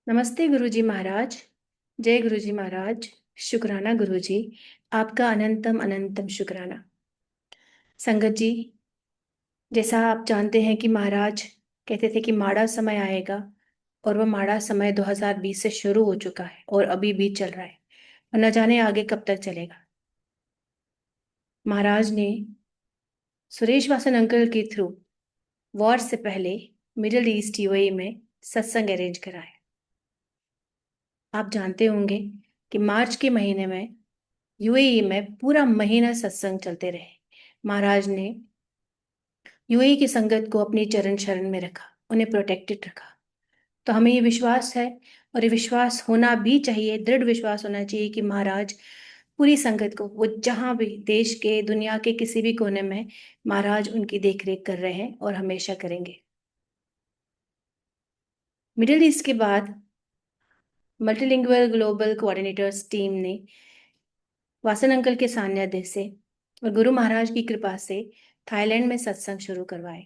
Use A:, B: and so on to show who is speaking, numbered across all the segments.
A: नमस्ते गुरुजी महाराज। जय गुरुजी महाराज। शुक्राना गुरुजी। आपका अनंतम अनंतम शुक्राना। संगत जी, जैसा आप जानते हैं कि महाराज कहते थे कि माड़ा समय आएगा, और वह माड़ा समय 2020 से शुरू हो चुका है और अभी भी चल रहा है, और न जाने आगे कब तक चलेगा। महाराज ने सुरेश वासन अंकल के थ्रू वॉर से पहले मिडिल ईस्ट यूएई में सत्संग अरेंज करा है। आप जानते होंगे कि मार्च के महीने में यूएई में पूरा महीना सत्संग चलते रहे। महाराज ने यूएई की संगत को अपनी चरण शरण में रखा, उन्हें प्रोटेक्टेड रखा। तो हमें ये विश्वास है, और ये विश्वास होना भी चाहिए, दृढ़ विश्वास होना चाहिए कि महाराज पूरी संगत को, वो जहां भी देश के दुनिया के किसी भी कोने में, महाराज उनकी देखरेख कर रहे हैं और हमेशा करेंगे। मिडिल ईस्ट के बाद मल्टीलिंगुअल ग्लोबल कोऑर्डिनेटर्स टीम ने वासन अंकल के सानिध्य से और गुरु महाराज की कृपा से थाईलैंड में सत्संग शुरू करवाए।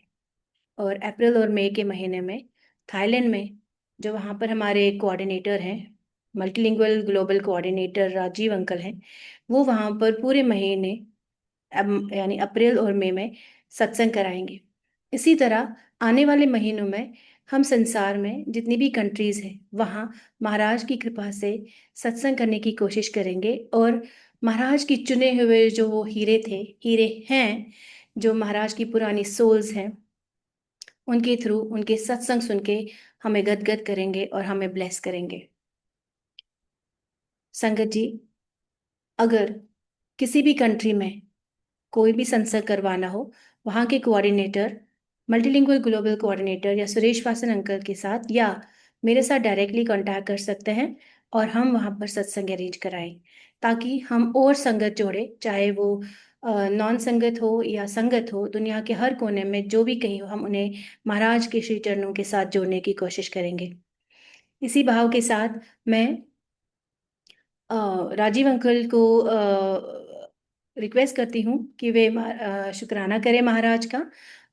A: और अप्रैल और मई के महीने में थाईलैंड में, जो वहाँ पर हमारे कोऑर्डिनेटर हैं, multilingual global coordinator Rajiv uncle हैं, वो वहाँ पर पूरे महीने यानी अप्रैल और मई में सत्संग कराएंगे। इसी तरह आने वाले महीनों में हम संसार में जितनी भी कंट्रीज हैं वहाँ महाराज की कृपा से सत्संग करने की कोशिश करेंगे। और महाराज की चुने हुए जो वो हीरे थे, हीरे हैं, जो महाराज की पुरानी सोल्स हैं, उनके थ्रू उनके सत्संग सुन के हमें गदगद करेंगे और हमें ब्लेस करेंगे। संगत जी, अगर किसी भी कंट्री में कोई भी संसद करवाना हो, वहाँ के कोऑर्डिनेटर, मल्टीलिंगुअल ग्लोबल कोऑर्डिनेटर या सुरेश वासन अंकल के साथ या मेरे साथ डायरेक्टली कांटेक्ट कर सकते हैं, और हम वहाँ पर सत्संग अरेंज कराएं, ताकि हम और संगत जोड़े, चाहे वो नॉन संगत हो या संगत हो, दुनिया के हर कोने में जो भी कहीं हो, हम उन्हें महाराज के श्री चरणों के साथ जोड़ने की कोशिश करेंगे। इसी भाव के साथ मैं राजीव अंकल को रिक्वेस्ट करती हूँ कि वे शुक्राना करें महाराज का,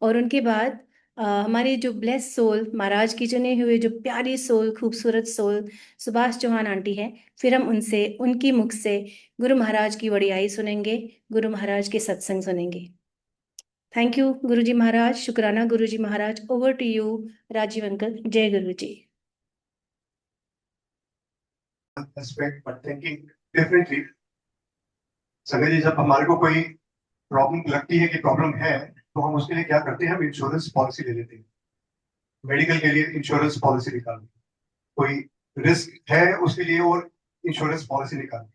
A: और उनके बाद हमारी जो ब्लेस सोल, महाराज की चुने हुए जो प्यारी सोल, खूबसूरत सोल सुभाष चौहान आंटी है, फिर हम उनसे, उनकी मुख से गुरु महाराज की वड़ियाई सुनेंगे, गुरु महाराज के सत्संग सुनेंगे। थैंक यू गुरु जी महाराज। शुक्राना गुरु जी महाराज। Over to you Rajiv uncle. जय गुरु जी।
B: Aspect, but thinking differently. Sanjay ji, जब हमारे को कोई प्रॉब्लम लगती है कि प्रॉब्लम है, तो हम उसके लिए क्या करते हैं? हम इंश्योरेंस पॉलिसी ले लेते हैं। मेडिकल के लिए इंश्योरेंस पॉलिसी निकालते हैं, कोई रिस्क है उसके लिए और इंश्योरेंस पॉलिसी निकालते हैं।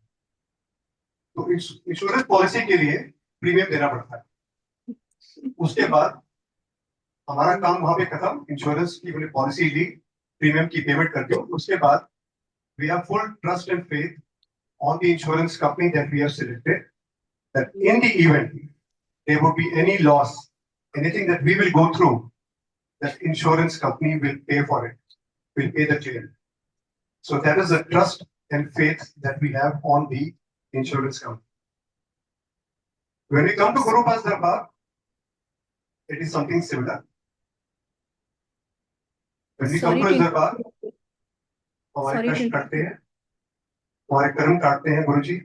B: तो इंश्योरेंस पॉलिसी के लिए प्रीमियम देना पड़ता है। उसके बाद हमारा काम वहां पे खत्म। इंश्योरेंस की हमने पॉलिसी ली, प्रीमियम की पेमेंट कर दी, उसके बाद we have full trust and faith on the insurance company that we have selected, that in the event there would be any loss, anything that we will go through, that insurance company will pay for it, will pay the claim. So that is the trust and faith that we have on the insurance company. When we come to Guru Pas Darbar, it is something similar. When we come to his Darbar, हमारे कष्ट काटते हैं, हमारे कर्म काटते हैं गुरु जी.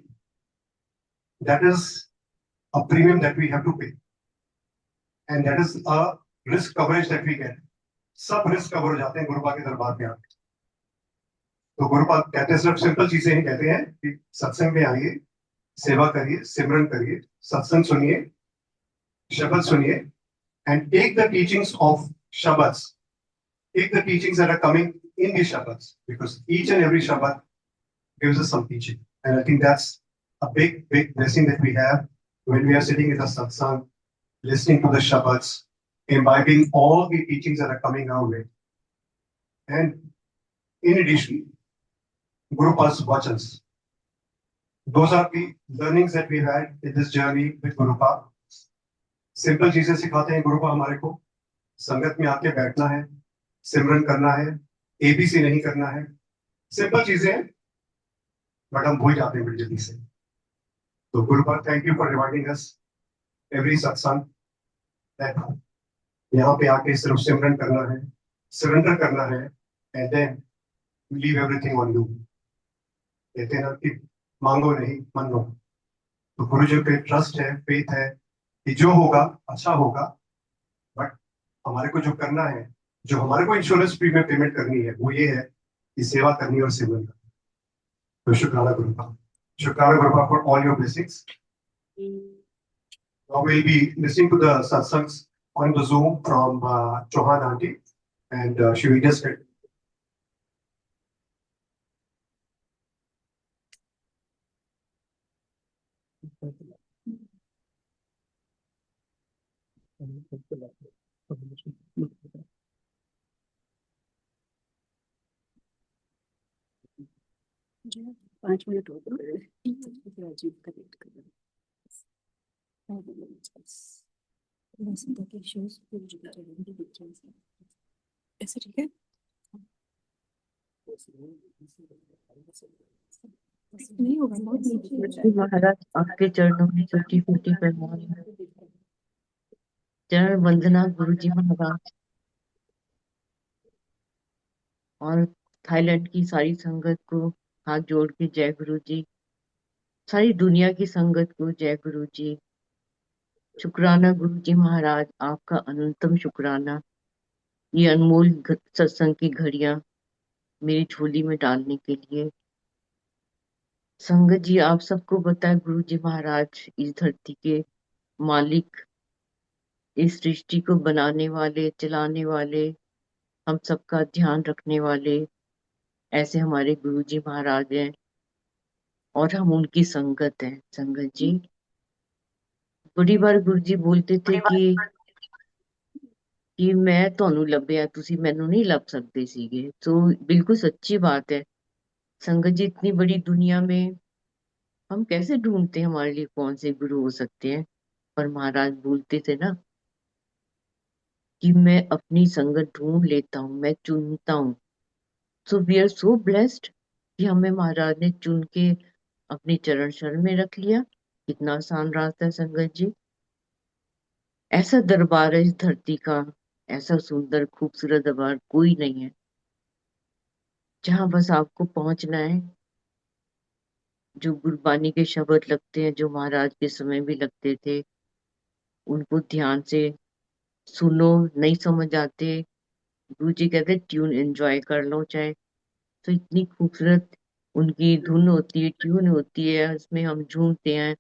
B: That is a premium that we have to pay, and that is a risk coverage that we get. सब risk cover हो जाते हैं गुरुपा के दरबार में आके। तो गुरुपा कहते हैं, सिर्फ सिंपल चीजें ही कहते हैं कि सत्संग में आइए, सेवा करिए, सिमरन करिए, सत्संग सुनिए, शब्द सुनिए, and take the teachings of शब्द्स, take the teachings that are coming in the शब्द्स, बिकॉज़ ईच एंड एवरी शब्द gives us some teaching, and I think that's a big blessing that we have when we are sitting in the satsang, listening to the shabds, imbibing all the teachings that are coming our way. And in addition, Gurupa's vachans. Those are the learnings that we had in this journey with Gurupa. Simple चीजें सिखाते हैं गुरुपा हमारे को। संगत में आके बैठना है, सिमरन करना है, एबीसी नहीं करना है। सिंपल चीजें हैं, बट हम भूल जाते हैं बड़ी जल्दी से। तो गुरुपा, thank you for reminding us every सत्संग दैट यहाँ पे आके सिर्फ सिमरन करना है, सरेंडर करना है, and then leave everything on you. कहते हैं ना कि मांगो नहीं मनो। तो गुरु जी पे ट्रस्ट है, फेथ है कि जो होगा अच्छा होगा। बट हमारे को जो करना है, जो हमारे को इंश्योरेंस प्रीमियम पेमेंट करनी है, वो ये है कि सेवा करनी और सेवन करनी। तो शुक्राना गुरु का, शुक्राना गुरु का for all your blessings. Now we'll be listening to the satsangs on the Zoom from Chauhan Auntie, and she will just
A: जी, 5 मिनट हो गए। राजीव का वेट कर रहे हैं। वसंता के शोज पे मुझे बता रहे हैं कि पिक्चर्स हैं। ऐसे ठीक है? नहीं होगा, बहुत नीचे हो
C: जी महाराज, आपके चरणों में कोटि कोटि प्रणाम है। चरण वंदना गुरु जी महाराज, और थाईलैंड की सारी संगत को हाथ जोड़ के जय गुरु जी। सारी दुनिया की संगत को जय गुरु जी। शुक्राना गुरु जी महाराज, आपका अनंतम शुक्राना, ये अनमोल सत्संग की घड़ियां मेरी झोली में डालने के लिए। संगत जी, आप सबको पता है गुरु जी महाराज इस धरती के मालिक, इस सृष्टि को बनाने वाले, चलाने वाले, हम सबका ध्यान रखने वाले, ऐसे हमारे गुरु जी महाराज हैं और हम उनकी संगत हैं। संगत जी, बड़ी बार गुरु जी बोलते थे कि मैं ਤੁਹਾਨੂੰ ਲੱਭਿਆ, ਤੁਸੀਂ ਮੈਨੂੰ नहीं ਲੱਭ सकते ਸੀਗੇ। तो बिल्कुल सच्ची बात है। संगत जी, इतनी बड़ी दुनिया में हम कैसे ढूंढते हैं हमारे लिए कौन से गुरु हो सकते हैं। पर महाराज बोलते थे ना कि मैं अपनी संगत ढूंढ लेता हूँ, मैं चुनता हूँ। So we are so blessed कि हमें महाराज ने चुन के अपने चरण शरण में रख लिया। कितना आसान रास्ता है संगत जी। ऐसा दरबार है इस धरती का, ऐसा सुंदर खूबसूरत दरबार कोई नहीं है, जहां बस आपको पहुंचना है। जो गुरबानी के शब्द लगते हैं, जो महाराज के समय भी लगते थे, उनको ध्यान से सुनो। नहीं समझ आते, गुरु जी कहते ट्यून एंजॉय कर लो चाहे। तो इतनी खूबसूरत उनकी धुन होती है, ट्यून होती है, उसमें हम झूमते हैं।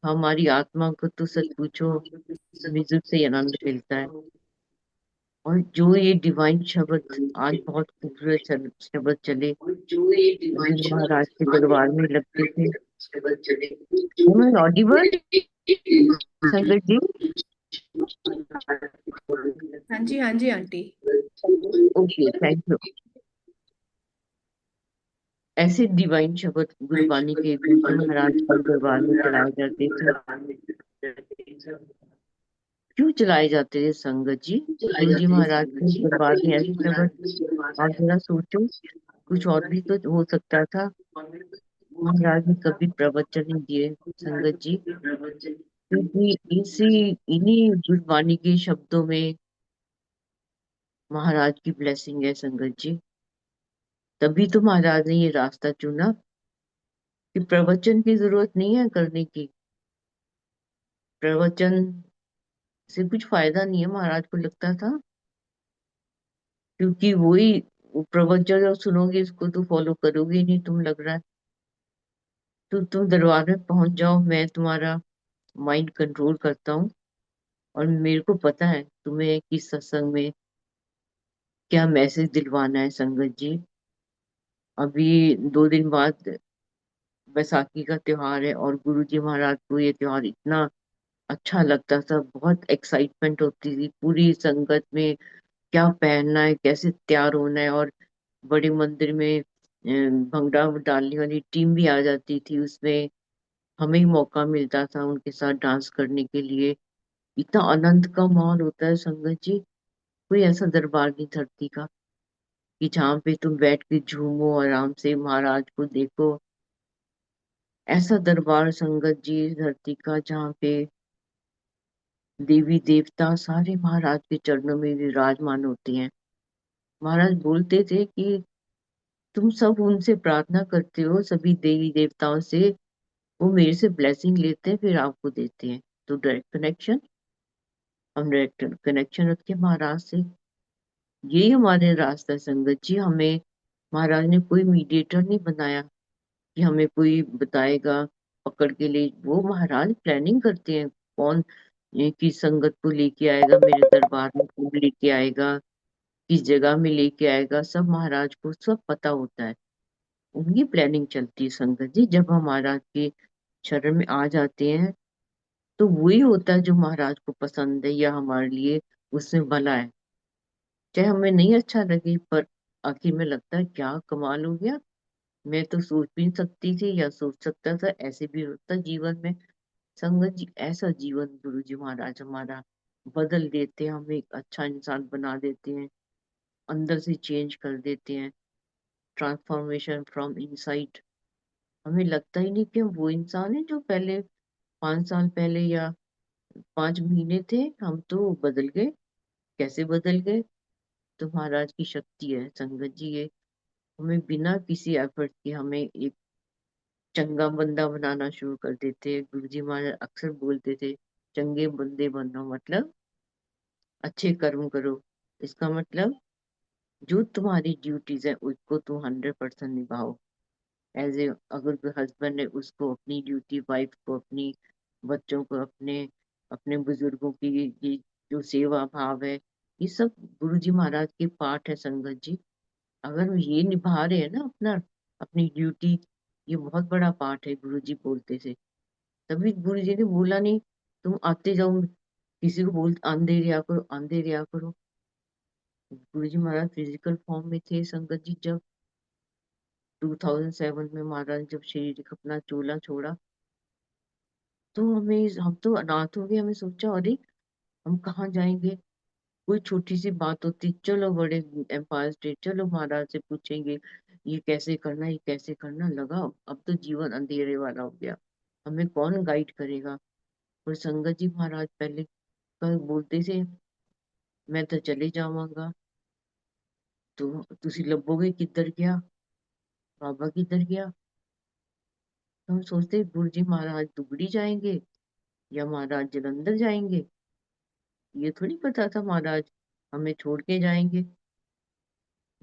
C: हमारी आत्मा को तो सच पूछो, म्यूजिक से ही आनंद मिलता है। और जो ये डिवाइन शब्द आज बहुत खूबसूरत शब्द चले, गुरु महाराज के दरबार में लगते थे। ऑडिबल संगत जी?
A: हाँ जी, हाँ जी आंटी।
C: Okay, thank you. ऐसे डिवाइन शब्द गुरबानी के गुरु जी महाराज के दरबार में चलाए जाते थे। क्यों चलाए जाते थे संगत जी गुरु जी महाराज के दरबार में ऐसे शब्द? आप जरा सोचो, कुछ और भी तो हो सकता था। महाराज ने कभी प्रवचन नहीं दिए संगत जी, क्योंकि इन्हीं गुरबानी के शब्दों में महाराज की ब्लेसिंग है संगत जी। तभी तो महाराज ने ये रास्ता चुना कि प्रवचन की जरूरत नहीं है करने की। प्रवचन से कुछ फायदा नहीं है, महाराज को लगता था, क्योंकि वही प्रवचन जो सुनोगे इसको तो फॉलो करोगे ही नहीं, तुम लग रहा है। तो तुम दरबार में पहुंच जाओ, मैं तुम्हारा माइंड कंट्रोल करता हूँ, और मेरे को पता है तुम्हें किस सत्संग में क्या मैसेज दिलवाना है संगत जी। अभी 2 दिन बाद बैसाखी का त्योहार है, और गुरु जी महाराज को ये त्योहार इतना अच्छा लगता था, बहुत एक्साइटमेंट होती थी पूरी संगत में। क्या पहनना है, कैसे तैयार होना है, और बड़े मंदिर में भंगड़ा डालने वाली टीम भी आ जाती थी। उसमें हमें ही मौका मिलता था उनके साथ डांस करने के लिए। इतना आनंद का माहौल होता है संगत जी। कोई ऐसा दरबार नहीं धरती का कि जहाँ पे तुम बैठ के झूमो, आराम से महाराज को देखो। ऐसा दरबार संगत जी इस धरती का, जहाँ पे देवी देवता सारे महाराज के चरणों में विराजमान होते हैं। महाराज बोलते थे कि तुम सब उनसे प्रार्थना करते हो, सभी देवी देवताओं से, वो मेरे से ब्लेसिंग लेते हैं फिर आपको देते हैं। तो डायरेक्ट कनेक्शन, हम डायरेक्ट कनेक्शन रखते हैं महाराज से। यही हमारे रास्ता है संगत जी। हमें महाराज ने कोई मीडिएटर नहीं बनाया कि हमें कोई बताएगा पकड़ के ले। वो महाराज प्लानिंग करते हैं कौन किस संगत को लेके आएगा मेरे दरबार में, कौन लेके आएगा, किस जगह में लेके आएगा, सब महाराज को सब पता होता है। उनकी प्लानिंग चलती है संगत जी। जब हम महाराज के शरण में आ जाते हैं तो वही होता है जो महाराज को पसंद है या हमारे लिए उसमें भला है। चाहे हमें नहीं अच्छा लगे, पर आखिर में लगता है क्या कमाल हो गया, मैं तो सोच भी नहीं सकती थी या सोच सकता था, ऐसे भी होता जीवन में। संगत जी ऐसा जीवन गुरु जी महाराज हमारा बदल देते हैं, हमें एक अच्छा इंसान बना देते हैं, अंदर से चेंज कर देते हैं। Transformation from inside. हमें लगता ही नहीं कि हम वो इंसान है जो पहले 5 साल पहले या 5 महीने थे। हम तो बदल गए। कैसे बदल गए? तो महाराज की शक्ति है संगत जी ये। हमें बिना किसी एफर्ट के हमें एक चंगा बंदा बनाना शुरू कर देते हैं। गुरु जी महाराज अक्सर बोलते थे, चंगे बंदे बनो, मतलब अच्छे कर्म करो। इसका मतलब जो तुम्हारी ड्यूटीज है उसको तुम 100% निभाओ। एज ए अगर कोई हस्बैंड है उसको अपनी ड्यूटी, वाइफ को अपनी, बच्चों को अपने, अपने बुजुर्गों की ये जो सेवा भाव है, ये सब गुरु जी महाराज के पाठ है संगत जी। अगर हम ये निभा रहे हैं ना अपना, अपनी ड्यूटी, ये बहुत बड़ा पार्ट है। गुरु जी बोलते थे, तभी गुरु जी ने बोला नहीं तुम आते जाओ किसी को बोल आंधे रिया करो, आंधे रिया करो। गुरु जी महाराज फिजिकल फॉर्म में थे संगत जी। जब 2007 में महाराज जब शरीर अपना चोला छोड़ा, तो हम तो अनाथ हो गए। हमें सोचा अरे हम कहाँ जाएंगे। कोई छोटी सी बात होती, चलो बड़े एम्पायर स्टेट, चलो महाराज से पूछेंगे ये कैसे करना, ये कैसे करना। लगा अब तो जीवन अंधेरे वाला हो गया, हमें कौन गाइड करेगा। और संगत जी महाराज पहले कल बोलते थे मैं तो चले जावांगा, तो तुसी लभोगे किधर गया, बाबा किधर गया। तो हम सोचते गुरु जी महाराज दुबड़ी जाएंगे या महाराज जलंधर जाएंगे। ये थोड़ी पता था महाराज हमें छोड़ के जाएंगे।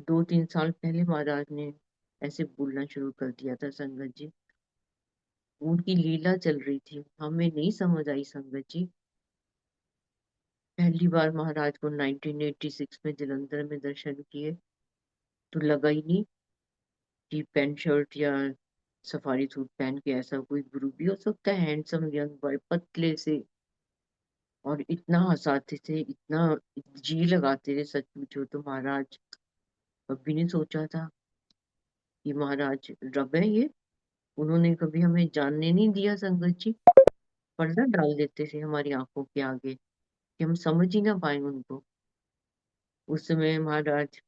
C: 2-3 साल पहले महाराज ने ऐसे बोलना शुरू कर दिया था संगत जी। उनकी लीला चल रही थी, हमें नहीं समझ आई संगत जी। पहली बार महाराज को 1986 में जलंधर में दर्शन किए, तो लगा ही नहीं कि पैंट शर्ट या सफारी सूट पहन के ऐसा कोई गुरु भी हो सकता है। हैंडसम यंग बॉय, पतले से, और इतना हंसाते थे, इतना जी लगाते थे, सच पूछो तो महाराज कभी नहीं सोचा था कि महाराज रब है ये। उन्होंने कभी हमें जानने नहीं दिया संगत जी। पर्दा डाल देते थे हमारी आंखों के आगे कि हम समझ ही ना पाए उनको। उस समय महाराज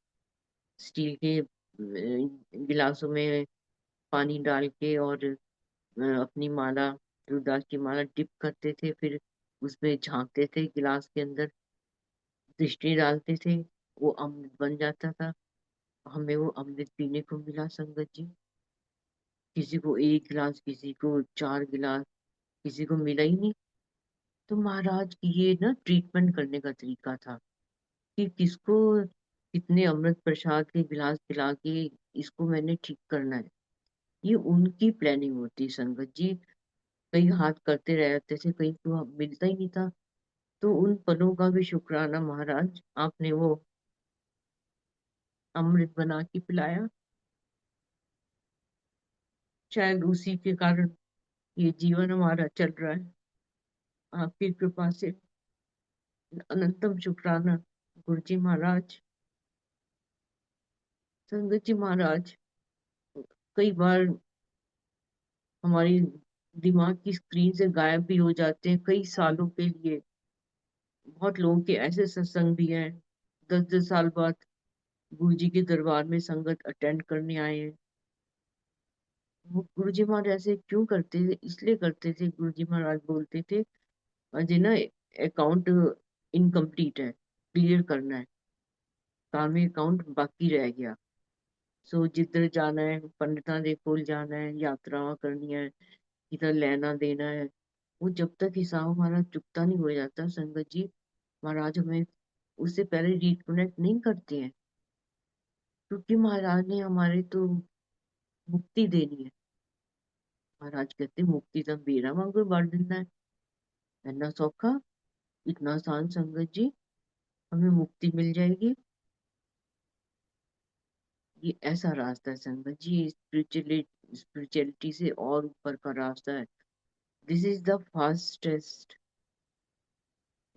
C: स्टील के गिलासों में पानी डाल के और अपनी माला, रुद्राक्ष की माला डिप करते थे, फिर उसमें झांकते थे गिलास के अंदर, दृष्टि डालते थे, वो अमृत बन जाता था। हमें वो अमृत पीने को मिला संगत जी। किसी को 1 गिलास, किसी को 4 गिलास, किसी को मिला ही नहीं। तो महाराज की ये ना ट्रीटमेंट करने का तरीका था कि किसको कितने अमृत प्रसाद के गिलास पिला के इसको मैंने ठीक करना है। ये उनकी प्लानिंग होती है संगत जी। कई हाथ करते रहते थे, कहीं तो मिलता ही नहीं था। तो उन पलों का भी शुक्राना महाराज, आपने वो अमृत बना के पिलाया। शायद उसी के कारण ये जीवन हमारा चल रहा है, आपकी कृपा से। अनंतम शुक्राना गुरु जी महाराज। संगत जी महाराज कई बार हमारी दिमाग की स्क्रीन से गायब भी हो जाते हैं कई सालों के लिए। बहुत लोगों के ऐसे सत्संग भी हैं 10-10 साल बाद गुरु जी के दरबार में संगत अटेंड करने आए हैं। वो गुरु जी महाराज ऐसे क्यों करते थे? इसलिए करते थे, गुरु जी महाराज बोलते थे अजय ना अकाउंट इनकम्प्लीट है, क्लियर करना है, काम में अकाउंट बाकी रह गया। सो जिधर जाना है पंडितां दे कोल जाना है, यात्राएं करनी है, किधर लेना देना है, वो जब तक हिसाब हमारा चुकता नहीं हो जाता संगत जी, महाराज हमें उससे पहले रिकनेक्ट नहीं करते हैं। क्योंकि महाराज ने हमारे तो मुक्ति देनी है। महाराज कहते मुक्ति तो बेरा वांगू बांट देना है, इतना सौखा, इतना आसान संगत जी, हमें मुक्ति मिल जाएगी। ये ऐसा रास्ता है संगत जी, स्पिरिचुअलिटी से और ऊपर का रास्ता है। This is the fastest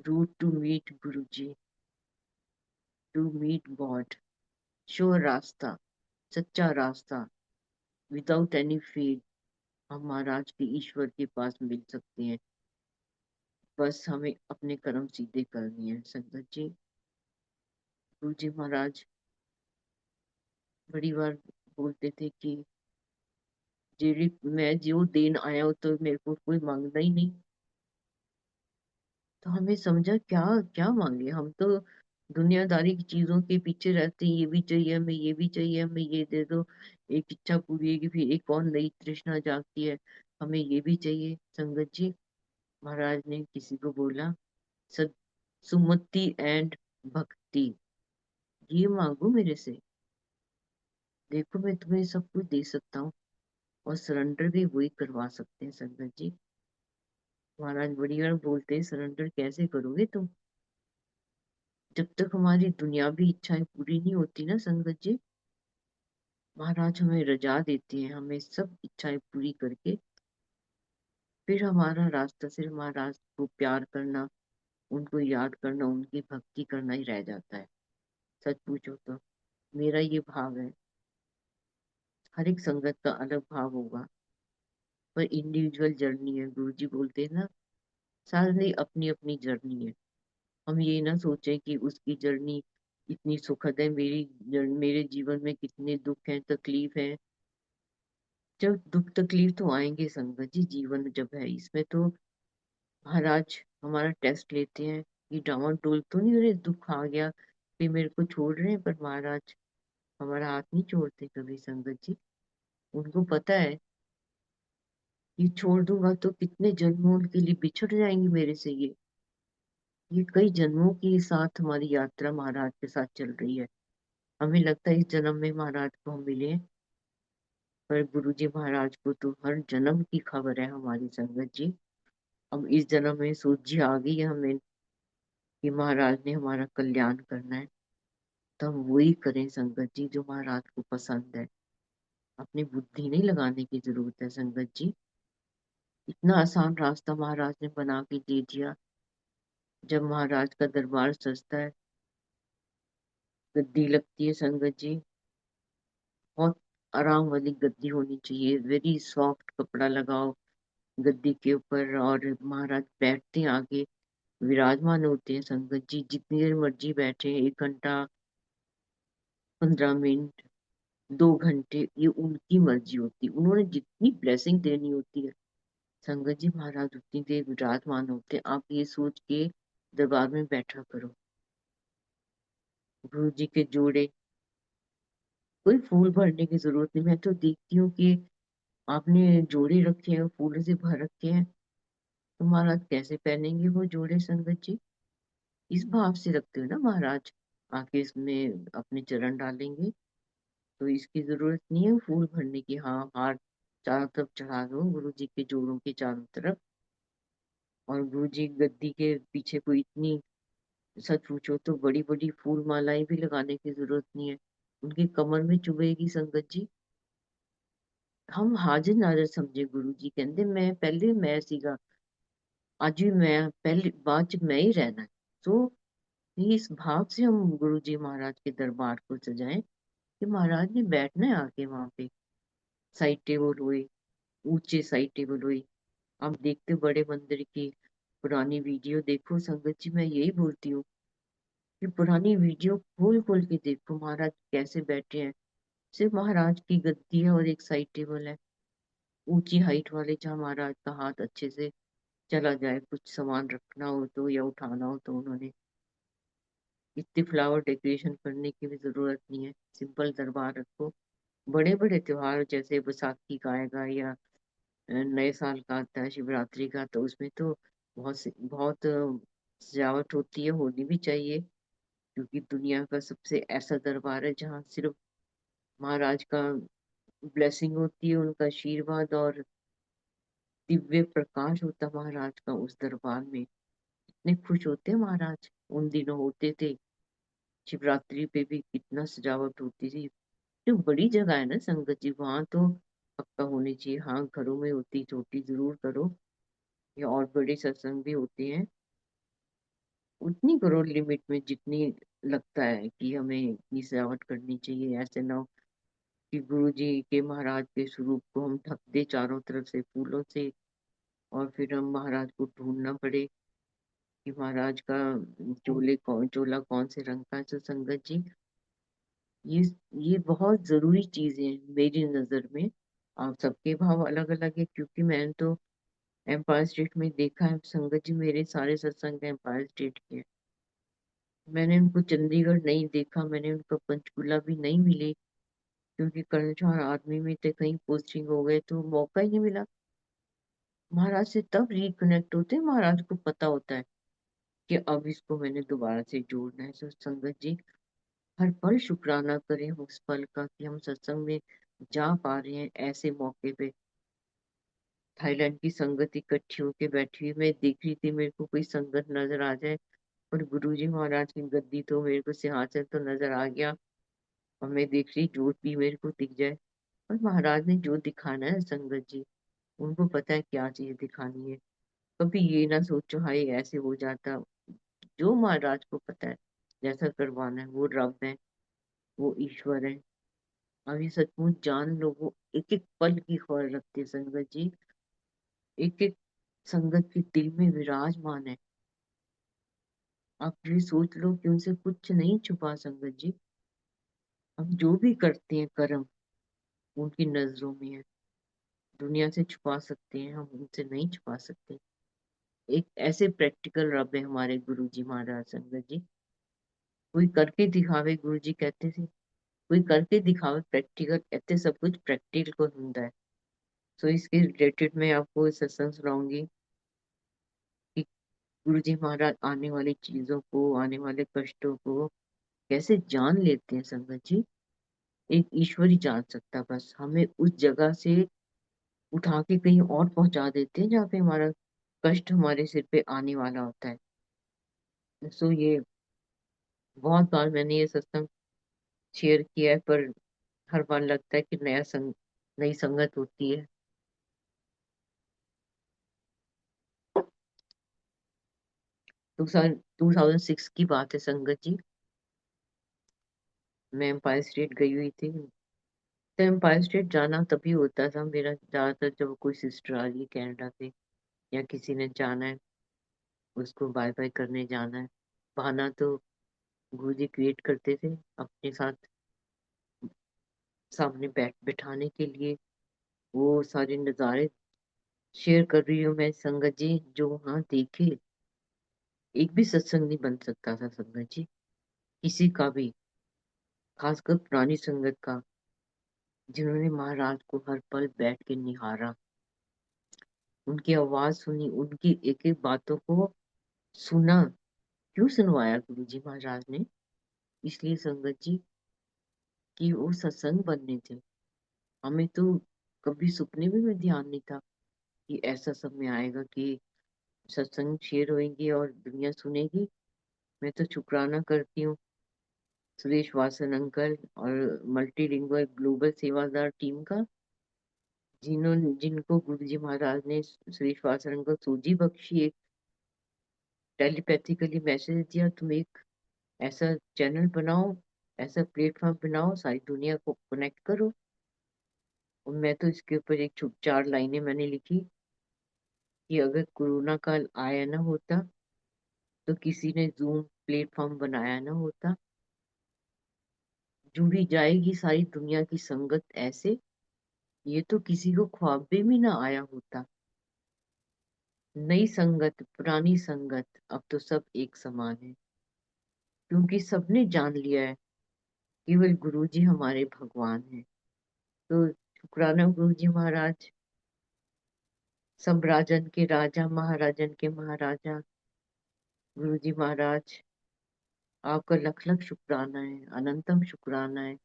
C: route to meet Guru ji, to meet God. Sure रास्ता, सच्चा रास्ता, विदाउट एनी फेड हम महाराज के ईश्वर के पास मिल सकते हैं। बस हमें अपने कर्म सीधे करनी है संगत जी। गुरु जी महाराज बड़ी बार बोलते थे कि जेड़ी मैं जो देन आया हो तो मेरे को कोई मांगना ही नहीं। तो हमें समझा क्या क्या मांगे, हम तो दुनियादारी की चीजों के पीछे रहते हैं, ये भी चाहिए हमें, ये भी चाहिए हमें, ये दे दो, एक इच्छा पूरी है कि फिर एक और नई तृष्णा जागती है, हमें ये भी चाहिए संगत जी। महाराज ने किसी को बोला सद सुमति एंड भक्ति, ये मांगो मेरे से, देखो मैं तुम्हें सब कुछ दे सकता हूँ, और सरेंडर भी वही करवा सकते हैं संगत जी। महाराज बड़ी बार बोलते हैं सरेंडर कैसे करोगे तुम, जब तक हमारी दुनियावी इच्छाएं पूरी नहीं होती ना संगत जी। महाराज हमें रजा देते हैं, हमें सब इच्छाएं पूरी करके फिर हमारा रास्ता सिर्फ महाराज को प्यार करना, उनको याद करना, उनकी भक्ति करना ही रह जाता है। सच पूछो तो मेरा ये भाव है। हर एक संगत का अलग भाव होगा, पर इंडिविजुअल जर्नी है। गुरु जी बोलते हैं ना, सारी अपनी अपनी जर्नी है। हम ये ना सोचें कि उसकी जर्नी इतनी सुखद है, मेरे जीवन में कितने दुख हैं, तकलीफ है। जब दुख तकलीफ तो आएंगे संगत जी, जीवन जब है इसमें तो महाराज हमारा टेस्ट लेते हैं। ये डामाडोल तो नहीं हो रहे, दुख आ गया कि मेरे को छोड़ रहे हैं, पर महाराज हमारा हाथ नहीं छोड़ते कभी संगत जी। उनको पता है ये छोड़ दूंगा तो कितने जन्मों के लिए बिछड़ जाएंगे मेरे से ये कई जन्मों के साथ हमारी यात्रा महाराज के साथ चल रही है। हमें लगता है इस जन्म में महाराज को हम मिले, पर गुरु जी महाराज को तो हर जन्म की खबर है हमारी संगत जी। अब इस जन्म में सूझी आ गई है हमें कि महाराज ने हमारा कल्याण करना है, तो हम वही करें संगत जी जो महाराज को पसंद है। अपनी बुद्धि नहीं लगाने की जरूरत है संगत जी। इतना आसान रास्ता महाराज ने बना के दे दिया। जब महाराज का दरबार सजता है, गद्दी लगती है संगत जी, बहुत आराम वाली गद्दी होनी चाहिए, वेरी सॉफ्ट कपड़ा लगाओ गद्दी के ऊपर, और महाराज बैठते हैं आगे, विराजमान होते हैं संगत जी। जितनी देर मर्जी बैठे, 1 घंटा, 15 मिनट, 2 घंटे, ये उनकी मर्जी होती है। उन्होंने जितनी ब्लेसिंग देनी होती है संगत जी, महाराज उतनी देर विराजमान होते हैं। आप ये सोच के दरबार में बैठा करो, गुरु जी के जोड़े, कोई फूल भरने की जरूरत नहीं। मैं तो देखती हूँ कि आपने जोड़े रखे हैं, फूल से भर रखे हैं, तो महाराज कैसे पहनेंगे वो जोड़े संगत जी। इस भाव से रखते हो ना महाराज, आके इसमें अपने चरण डालेंगे, तो इसकी जरूरत नहीं है फूल भरने की। हाँ, हार चारों तरफ चढ़ा दो गुरु जी के जोड़ों के चारों तरफ, और गुरु जी गद्दी के पीछे कोई इतनी, सच पूछो तो बड़ी बड़ी फूल मालाएं भी लगाने की जरूरत नहीं है, उनकी कमर में चुभेगी संगत जी। हम हाजिर नाजिर समझे, गुरु जी कहते मैं पहले मैं सीगा, आज भी मैं, पहले बाद च मैं ही रहना है। तो इस भाव से हम गुरु जी महाराज के दरबार को सजाएं कि महाराज ने बैठना है आके वहां पे। साइड टेबल हुए, ऊंचे साइड टेबल हुए, आप देखते हो बड़े मंदिर की पुरानी वीडियो देखो संगत जी, मैं यही बोलती हूँ कि पुरानी वीडियो खोल खोल के देखो महाराज कैसे बैठे हैं। सिर्फ महाराज की गद्दी है और एक साइड टेबल है, ऊंची हाइट वाले, जहाँ महाराज का हाथ अच्छे से चला जाए, कुछ सामान रखना हो तो या उठाना हो तो। उन्होंने इतनी फ्लावर डेकोरेशन करने की भी जरूरत नहीं है, सिंपल दरबार रखो, बड़े बड़े त्योहार जैसे बैसाखी का आएगा या नए साल का आता है, शिवरात्रि का, तो उसमें तो बहुत सजावट होती है, होनी भी चाहिए, क्योंकि दुनिया का सबसे ऐसा दरबार है जहाँ सिर्फ महाराज का ब्लेसिंग होती है, उनका आशीर्वाद और दिव्य प्रकाश होता है महाराज का उस दरबार में। इतने खुश होते हैं महाराज, उन दिनों होते थे। शिवरात्रि पे भी कितना सजावट होती थी। जो बड़ी जगह है ना संगत जी, वहां तो पक्का होनी चाहिए। हाँ, घरों में होती छोटी जरूर करो, या और बड़े सत्संग भी होते हैं, उतनी करो लिमिट में जितनी लगता है कि हमें इतनी सजावट करनी चाहिए। ऐसे ना हो कि गुरु जी के महाराज के स्वरूप को हम ढक दे चारों तरफ से फूलों से, और फिर हम महाराज को ढूंढना पड़े कि महाराज का चोला कौन से रंग का है। तो संगत जी, ये ये बहुत जरूरी चीजें हैं मेरी नजर में। आप सबके भाव अलग अलग है, क्योंकि मैंने तो एम्पायर स्टेट में देखा है संगत जी, मेरे सारे सत्संग एम्पायर स्टेट के हैं। मैंने उनको चंडीगढ़ नहीं देखा, मैंने उनको पंचकुला भी नहीं मिली, क्योंकि कर्णधार आर्मी में थे, कहीं पोस्टिंग हो गए तो मौका ही नहीं मिला। महाराज से तब रिकनेक्ट होते हैं, महाराज को पता होता है कि अब इसको मैंने दोबारा से जोड़ना है। तो संगत जी, हर पल शुक्राना करें उस पल का कि हम सत्संग में जा पा रहे हैं ऐसे मौके पे। थाईलैंड की संगत इकट्ठी होके बैठी हुई, मैं देख रही थी मेरे को कोई संगत नजर आ जाए, और गुरुजी महाराज की गद्दी तो मेरे को सिंहासन तो नजर आ गया, और मैं देख रही जोत भी मेरे को दिख जाए। और महाराज ने जो दिखाना है संगत जी, उनको पता है क्या चीज दिखानी है। कभी ये ना सोचो हाय ऐसे हो जाता। जो महाराज को पता है जैसा करवाना है, वो रब है, वो ईश्वर है। अब ये सचमुच जान लो, वो एक एक पल की खबर रखते हैं संगत जी, एक एक संगत के दिल में विराजमान है। आप ये सोच लो कि उनसे कुछ नहीं छुपा संगत जी। हम जो भी करते हैं कर्म, उनकी नजरों में है। दुनिया से छुपा सकते हैं, हम उनसे नहीं छुपा सकते। एक ऐसे प्रैक्टिकल रब है हमारे गुरु जी महाराज संगत जी। कोई करके दिखावे, गुरु जी कहते थे, कोई करके दिखावे प्रैक्टिकल, कहते सब कुछ प्रैक्टिकल को होता है। तो इसके रिलेटेड मैं आपको सत्संग सुनाऊंगी कि गुरु जी महाराज आने वाली चीजों को, आने वाले कष्टों को कैसे जान लेते हैं संगत जी। एक ईश्वर ही जान सकता है, बस हमें उस जगह से उठा के कहीं और पहुंचा देते हैं जहाँ पे हमारा कष्ट हमारे सिर पे आने वाला होता है। सो ये बहुत बार मैंने ये सत्संग शेयर किया है, पर हर बार लगता है कि नई संगत होती है। 2006 की बात है संगत जी, मैं एम्पायर स्टेट गई हुई थी। तो एम्पायर स्टेट जाना तभी होता था मेरा ज्यादातर जब कोई सिस्टर आ रही है कनाडा से, या किसी ने जाना है, उसको बाय बाय करने जाना है। बहाना तो गुरुजी क्रिएट करते थे अपने साथ, सामने बैठाने के लिए। वो सारे नज़ारे शेयर कर रही हूँ मैं संगत जी, जो वहाँ देखे। एक भी सत्संग नहीं बन सकता था संगत जी, किसी का भी, खासकर पुरानी संगत का, जिन्होंने महाराज को हर पल बैठ के निहारा, उनकी आवाज सुनी, उनकी एक एक बातों को सुना। क्यों सुनवाया गुरु जी महाराज ने? इसलिए संगत जी कि वो सत्संग बनने थे। हमें तो कभी सपने में भी ध्यान नहीं था कि ऐसा समय आएगा कि सत्संग शेयर होंगे और दुनिया सुनेगी। मैं तो शुक्राना करती हूँ सुरेश वासन अंकल और मल्टीलिंगुअल ग्लोबल सेवादार टीम का, जिनको गुरु जी महाराज ने, सुरेश वासन अंकल सूजी बख्शी, एक टेलीपैथिकली मैसेज दिया, तुम एक ऐसा चैनल बनाओ, ऐसा प्लेटफॉर्म बनाओ, सारी दुनिया को कनेक्ट करो। और मैं तो इसके ऊपर एक छुप 4 लाइनें मैंने लिखी कि अगर कोरोना काल आया ना होता, तो किसी ने जूम प्लेटफॉर्म बनाया ना होता, जुड़ी जाएगी सारी दुनिया की संगत ऐसे, ये तो किसी को ख्वाब में भी ना आया होता। नई संगत पुरानी संगत, अब तो सब एक समान है, क्योंकि सबने जान लिया है केवल गुरु जी हमारे भगवान हैं। तो शुक्राना गुरु जी महाराज, सब राजन के राजा, महाराजन के महाराजा गुरु जी महाराज, आपका लख लख शुक्राना है, अनंतम शुक्राना है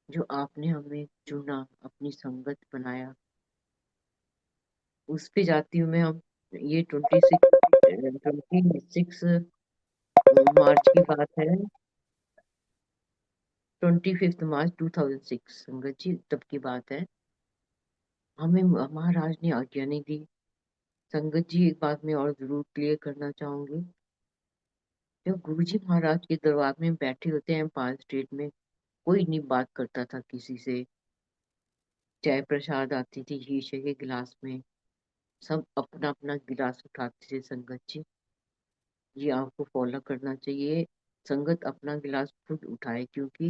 C: जो आपने हमें चुना, अपनी संगत बनाया। उस पे जाती हूँ मैं। हम ये 26 मार्च की बात है, 25 मार्च 2006 संगत जी तब की बात है। हमें महाराज ने आज्ञा नहीं दी। संगत जी एक बात मैं और जरूर क्लियर करना चाहूंगी, जब गुरु जी महाराज के दरबार में बैठे होते हैं 5 स्टेट में, कोई नहीं बात करता था किसी से। चाय प्रसाद आती थी शीशे के गिलास में, सब अपना अपना गिलास उठाते थे। संगत जी, ये आपको फॉलो करना चाहिए। संगत अपना गिलास खुद उठाए, क्योंकि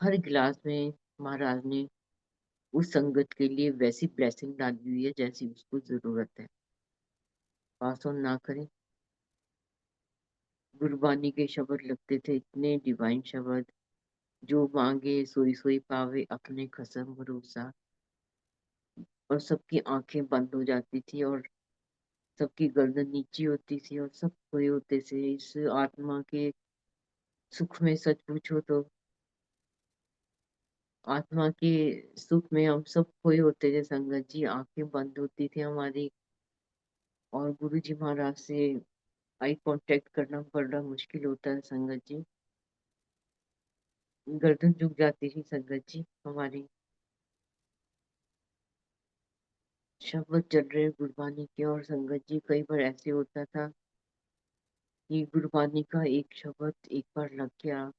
C: हर गिलास में महाराज ने उस संगत के लिए वैसी ब्लेसिंग डाली हुई है जैसी उसको जरूरत है। पास ऑन ना करें। गुरबानी के शब्द लगते थे, इतने डिवाइन शब्द, जो मांगे सोई सोई पावे अपने खसम भरोसा। और सबकी आंखें बंद हो जाती थी, और सबकी गर्दन नीची होती थी, और सब खोए होते थे इस आत्मा के सुख में। सच पूछो तो आत्मा के सुख में हम सब खोए होते थे संगत जी। आंखें बंद होती थी हमारी, और गुरु जी महाराज से आई कांटेक्ट करना बड़ा मुश्किल होता है संगत जी। गर्दन झुक जाती थी संगत जी हमारी। शब्द चल रहे गुरबानी के, और संगत जी कई बार ऐसे होता था कि गुरबानी का एक शब्द एक बार लग गया,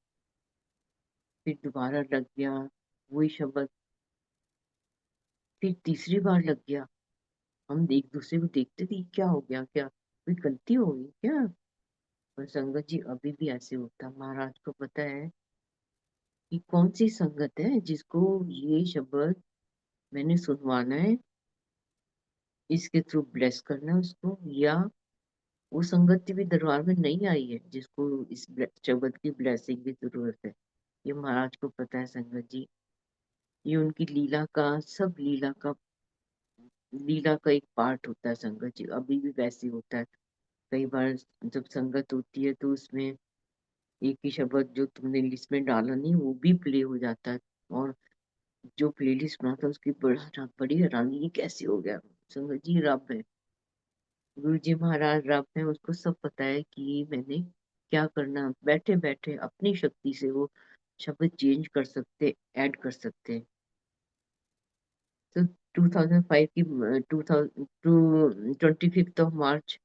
C: फिर दोबारा लग गया वही शब्द, फिर तीसरी बार लग गया। हम एक दूसरे को देखते थे, क्या हो गया, क्या कोई गलती हो गई क्या? पर संगत जी अभी भी ऐसे होता। महाराज को पता है कि कौन सी संगत है जिसको ये शब्द मैंने सुनवाना है, इसके थ्रू ब्लेस करना है उसको, या वो संगत भी दरबार में नहीं आई है जिसको इस शब्द की ब्लेसिंग की जरूरत है। ये महाराज को पता है संगत जी। ये उनकी लीला का, सब लीला का एक पार्ट होता है संगत जी। अभी भी वैसे होता है। कई बार जब संगत होती है तो उसमें एक ही शब्द जो तुमने लिस्ट में डाला नहीं वो भी प्ले हो जाता है, और जो प्लेलिस्ट बनाता है उसकी बड़ी हैरानी, ये कैसे हो गया। संगत जी रब है, गुरु जी महाराज रब है, उसको सब पता है कि मैंने क्या करना। बैठे बैठे अपनी शक्ति से वो शब्द चेंज कर सकते, ऐड कर सकते हैं। तो 2005 की 25 मार्च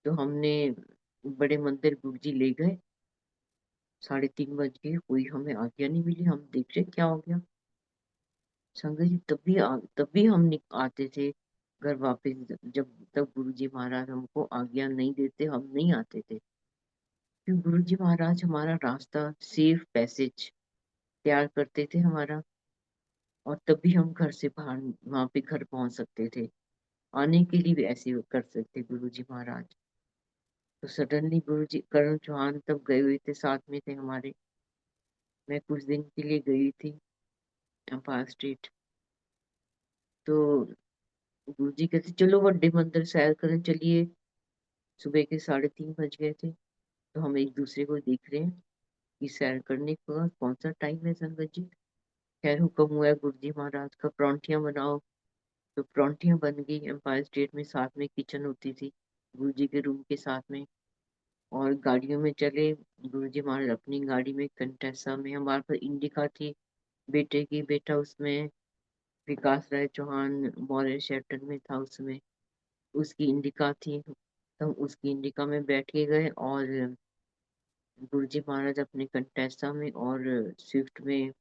C: तो हमने बड़े मंदिर गुरु जी ले गए। 3:30 बज गए, कोई हमें आज्ञा नहीं मिली। हम देख रहे क्या हो गया। संगत जी तब भी हम आते थे घर वापस, जब तक गुरु जी महाराज हमको आज्ञा नहीं देते हम नहीं आते थे। क्योंकि गुरु जी महाराज हमारा रास्ता, सेफ पैसेज तैयार करते थे हमारा, और तभी हम घर से बाहर वहां पे घर पहुंच सकते थे। आने के लिए भी ऐसे कर सकते गुरु जी महाराज। तो सडनली गुरु जी करण चौहान तब गए हुए थे, साथ में थे हमारे। मैं कुछ दिन के लिए गई थी अम्पायर स्टेट। तो गुरु जी कहते चलो वड्डे मंदिर सैर करने चलिए। सुबह के 3:30 बज गए थे, तो हम एक दूसरे को देख रहे हैं कि सैर करने का कौन सा टाइम है संगत जी। खैर हुक्म हुआ है गुरु जी महाराज का, परौंठियां बनाओ। तो परौंठियां बन गई। एम्पायर स्टेट में साथ में किचन होती थी गुरु जी के रूम के साथ में। और गाड़ियों में चले गुरु जी महाराज अपनी गाड़ी में, कंटेसा में, हमारे पास इंडिका थी बेटे की। बेटा उसमें विकास राय चौहान मौर्य शेल्टन में था उसमें, उसकी इंडिका थी। तो हम उसकी इंडिका में बैठ के गए, और गुरु जी महाराज अपने कंटेसा में, और स्विफ्ट में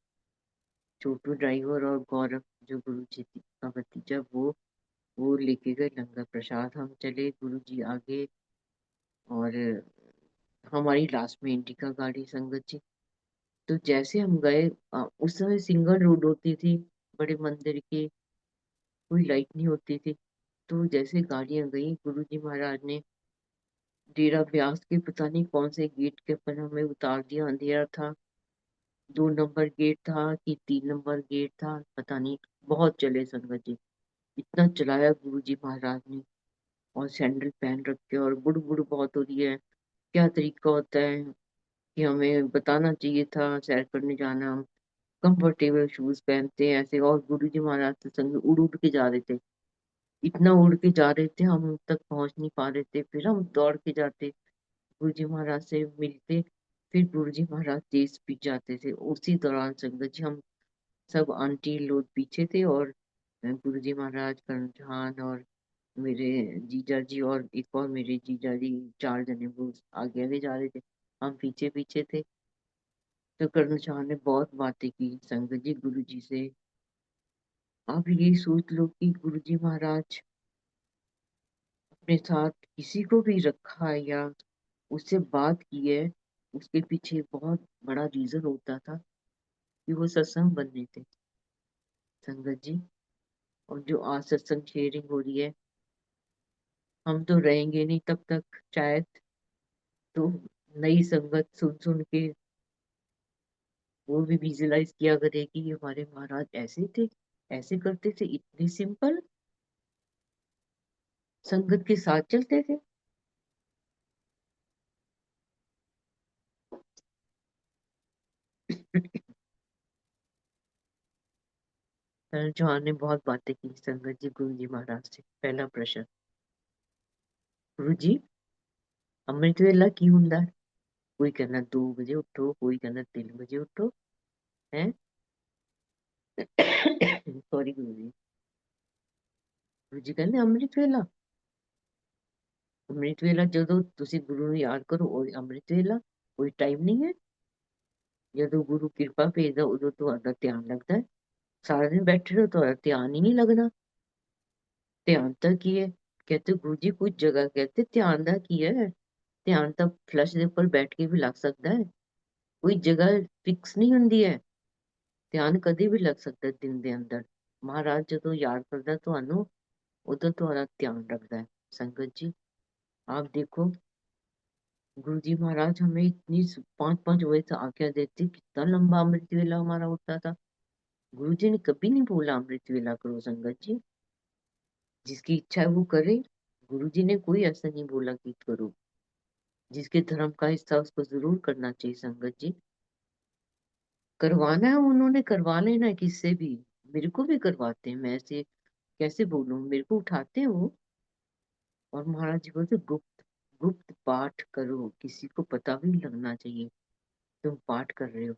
C: छोटू ड्राइवर, और गौरव जो गुरु जी का भतीजा, वो लेके गए लंगर प्रसाद। हम चले, गुरु जी आगे, और हमारी लास्ट में इंडिका गाड़ी संगत जी। तो जैसे हम गए, उस समय सिंगल रोड होती थी बड़े मंदिर की, कोई लाइट नहीं होती थी। तो जैसे गाड़ियां गई, गुरु जी महाराज ने डेरा ब्यास के पता नहीं कौन से गेट के ऊपर हमें उतार दिया। अंधेरा था, 2 नंबर गेट था कि 3 नंबर गेट था, पता नहीं। बहुत चले संगत जी, इतना चलाया गुरु जी महाराज ने। और सैंडल पहन रखे और बुड़ बुड़ बहुत हो रही है। क्या तरीका होता है कि हमें बताना चाहिए था सैर करने जाना, हम कंफर्टेबल शूज पहनते हैं ऐसे। और गुरु जी महाराज तो संग उड़ उड़ के जा रहे थे, इतना उड़ के जा रहे थे, हम उन तक पहुंच नहीं पा रहे थे। फिर हम दौड़ के जाते, गुरु जी महाराज से मिलते। फिर गुरु जी महाराज तेज पीट जाते थे। उसी दौरान संगत जी हम सब आंटी लोग पीछे थे, और गुरु जी महाराज, करण और मेरे जीजा जी और एक और मेरे जीजा जी, 4 जने वो आगे आगे जा रहे थे, हम पीछे पीछे थे। तो कर्ण ने बहुत बातें की संगत जी गुरु जी से। आप ये सोच लो कि गुरु जी महाराज अपने साथ किसी को भी रखा है या उससे बात की है, उसके पीछे बहुत बड़ा रीजन होता था कि वो सत्संग बन रहे थे संगत जी। और जो आज सत्संग शेयरिंग हो रही है, हम तो रहेंगे नहीं तब तक शायद। तो नई संगत सुन सुन के वो भी विजुअलाइज किया करेगी कि हमारे महाराज ऐसे थे, ऐसे करते थे, इतने सिंपल संगत के साथ चलते थे। करण चौहान ने बहुत बातें की संगत जी गुरु जी महाराज से। पहला प्रश्न, गुरु जी अमृत वेला की हुंदा है? कोई कहना 2 बजे उठो, कोई कहना 3 बजे उठो है। सॉरी गुरु जी। गुरु जी कहते अमृत वेला, अमृत वेला ਜਦੋਂ ਤੁਸੀਂ ਗੁਰੂ ਨੂੰ ਯਾਦ ਕਰੋ ਉਹ ਅੰਮ੍ਰਿਤ ਵੇਲਾ, ਕੋਈ ਟਾਈਮ ਨਹੀਂ ਹੈ। ਜਦੋਂ ਗੁਰੂ ਕਿਰਪਾ ਭੇਜਦਾ ਉਦੋਂ ਤੁਹਾਡਾ ਧਿਆਨ ਲੱਗਦਾ ਹੈ। ਸਾਰਾ दिन बैठे रहो तो ध्यान ही नहीं लगना। ध्यान ਤਾਂ ਕੀ ਹੈ? कहते गुरु जी कुछ जगह कहते ध्यान ਦਾ ਕੀ है। ध्यान ਤਾਂ ਫਲਸ਼ ਦੇ ਉੱਪਰ ਬੈਠ ਕੇ ਵੀ ਲੱਗ ਸਕਦਾ ਹੈ, ਕੋਈ ਜਗ੍ਹਾ ਫਿਕਸ ਨਹੀਂ ਹੁੰਦੀ ਹੈ। ਧਿਆਨ ਕਦੇ ਵੀ ਲੱਗ ਸਕਦਾ ਦਿਨ ਦੇ ਅੰਦਰ। ਮਹਾਰਾਜ ਜਦੋਂ ਯਾਦ ਕਰਦਾ ਤੁਹਾਨੂੰ ਉਦੋਂ ਤੁਹਾਡਾ ਧਿਆਨ ਰੱਖਦਾ है संगत जी। आप देखो गुरु जी महाराज हमें इतनी 5-5 बजे से आज्ञा देते, कितना लंबा अमृत वेला हमारा होता था। गुरु जी ने कभी नहीं बोला अमृत वेला करो संगत जी, जिसकी इच्छा है वो करे। गुरु जी ने कोई ऐसा नहीं बोला कि करो, जिसके धर्म का हिस्सा उसको जरूर करना चाहिए संगत जी। करवाना है उन्होंने करवा लेना है किससे भी। मेरे को भी करवाते हैं, मैं ऐसे कैसे बोलूं, मेरे को उठाते हैं वो। और महाराज जी बोलते गुप्त गुप्त पाठ करो, किसी को पता भी नहीं लगना चाहिए तुम पाठ कर रहे हो।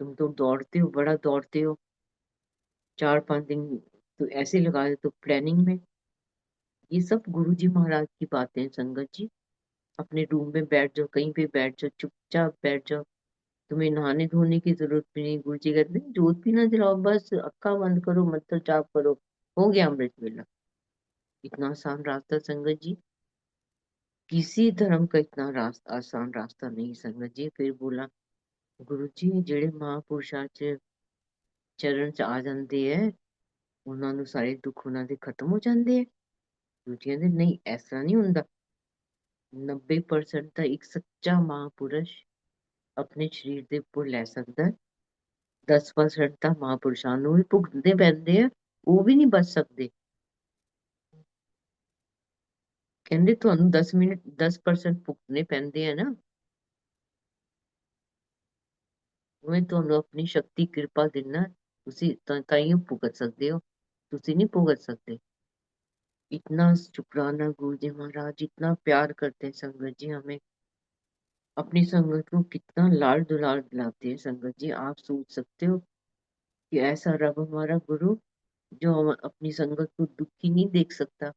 C: तुम तो दौड़ते हो, बड़ा दौड़ते हो, 4-5 दिन तो ऐसे लगा देते हो प्लानिंग में। ये सब गुरु जी महाराज की बातें हैं संगत जी। अपने रूम में बैठ जाओ, कहीं पे बैठ जाओ, चुपचाप बैठ जाओ, तुम्हें नहाने धोने की जरूरत भी नहीं। गुरु जी कहते हैं जोत भी ना जलाओ, बस अक्खा बंद करो, मंत्र जाप करो, हो गया अमृत वेला। इतना आसान रास्ता संगत जी, किसी धर्म का इतना आसान रास्ता नहीं संगत जी। फिर बोला गुरु जी ਜਿਹੜੇ ਮਹਾਂਪੁਰਸ਼ਾਂ ਚ ਚਰਨ ਚ ਆ ਜਾਂਦੇ ਐ, ਉਹਨਾਂ ਨੂੰ ਸਾਰੇ ਦੁੱਖ ਉਹਨਾਂ ਦੇ ਖਤਮ ਹੋ ਜਾਂਦੇ ਐ। ਗੁਰੂ ਜੀ ਕਹਿੰਦੇ ਨਹੀਂ, ਐਸਾ ਨਹੀਂ ਹੁੰਦਾ। 90% ਤਾਂ ਇੱਕ ਸੱਚਾ ਮਹਾਂਪੁਰਸ਼ ਆਪਣੇ ਸਰੀਰ ਦੇ ਉੱਪਰ ਲੈ ਸਕਦਾ ਹੈ। 10% ਤਾਂ ਮਹਾਂਪੁਰਸ਼ਾਂ ਨੂੰ ਵੀ ਭੁਗਤਣੇ ਪੈਂਦੇ ਆ, ਉਹ ਵੀ ਨਹੀਂ ਬਚ ਸਕਦੇ। ਕਹਿੰਦੇ ਤੁਹਾਨੂੰ 10 ਮਿੰਟ 10% ਭੁਗਤਣੇ ਪੈਂਦੇ ਆ ਨਾ, ਉਵੇਂ ਤੁਹਾਨੂੰ ਆਪਣੀ ਸ਼ਕਤੀ ਕਿਰਪਾ ਦੇਣਾ, ਤੁਸੀਂ ਤਾਂ ਹੀ ਭੁਗਤ ਸਕਦੇ ਹੋ, ਤੁਸੀਂ नहीं भुगत सकते। इतना शुक्राना गुरु जी महाराज, इतना प्यार करते हैं संगत जी हमें। अपनी संगत को कितना लाड़ दुलार दिलाते हैं संगत जी। आप सोच सकते हो कि ऐसा रब हमारा गुरु जो हम अपनी संगत को दुखी नहीं देख सकता।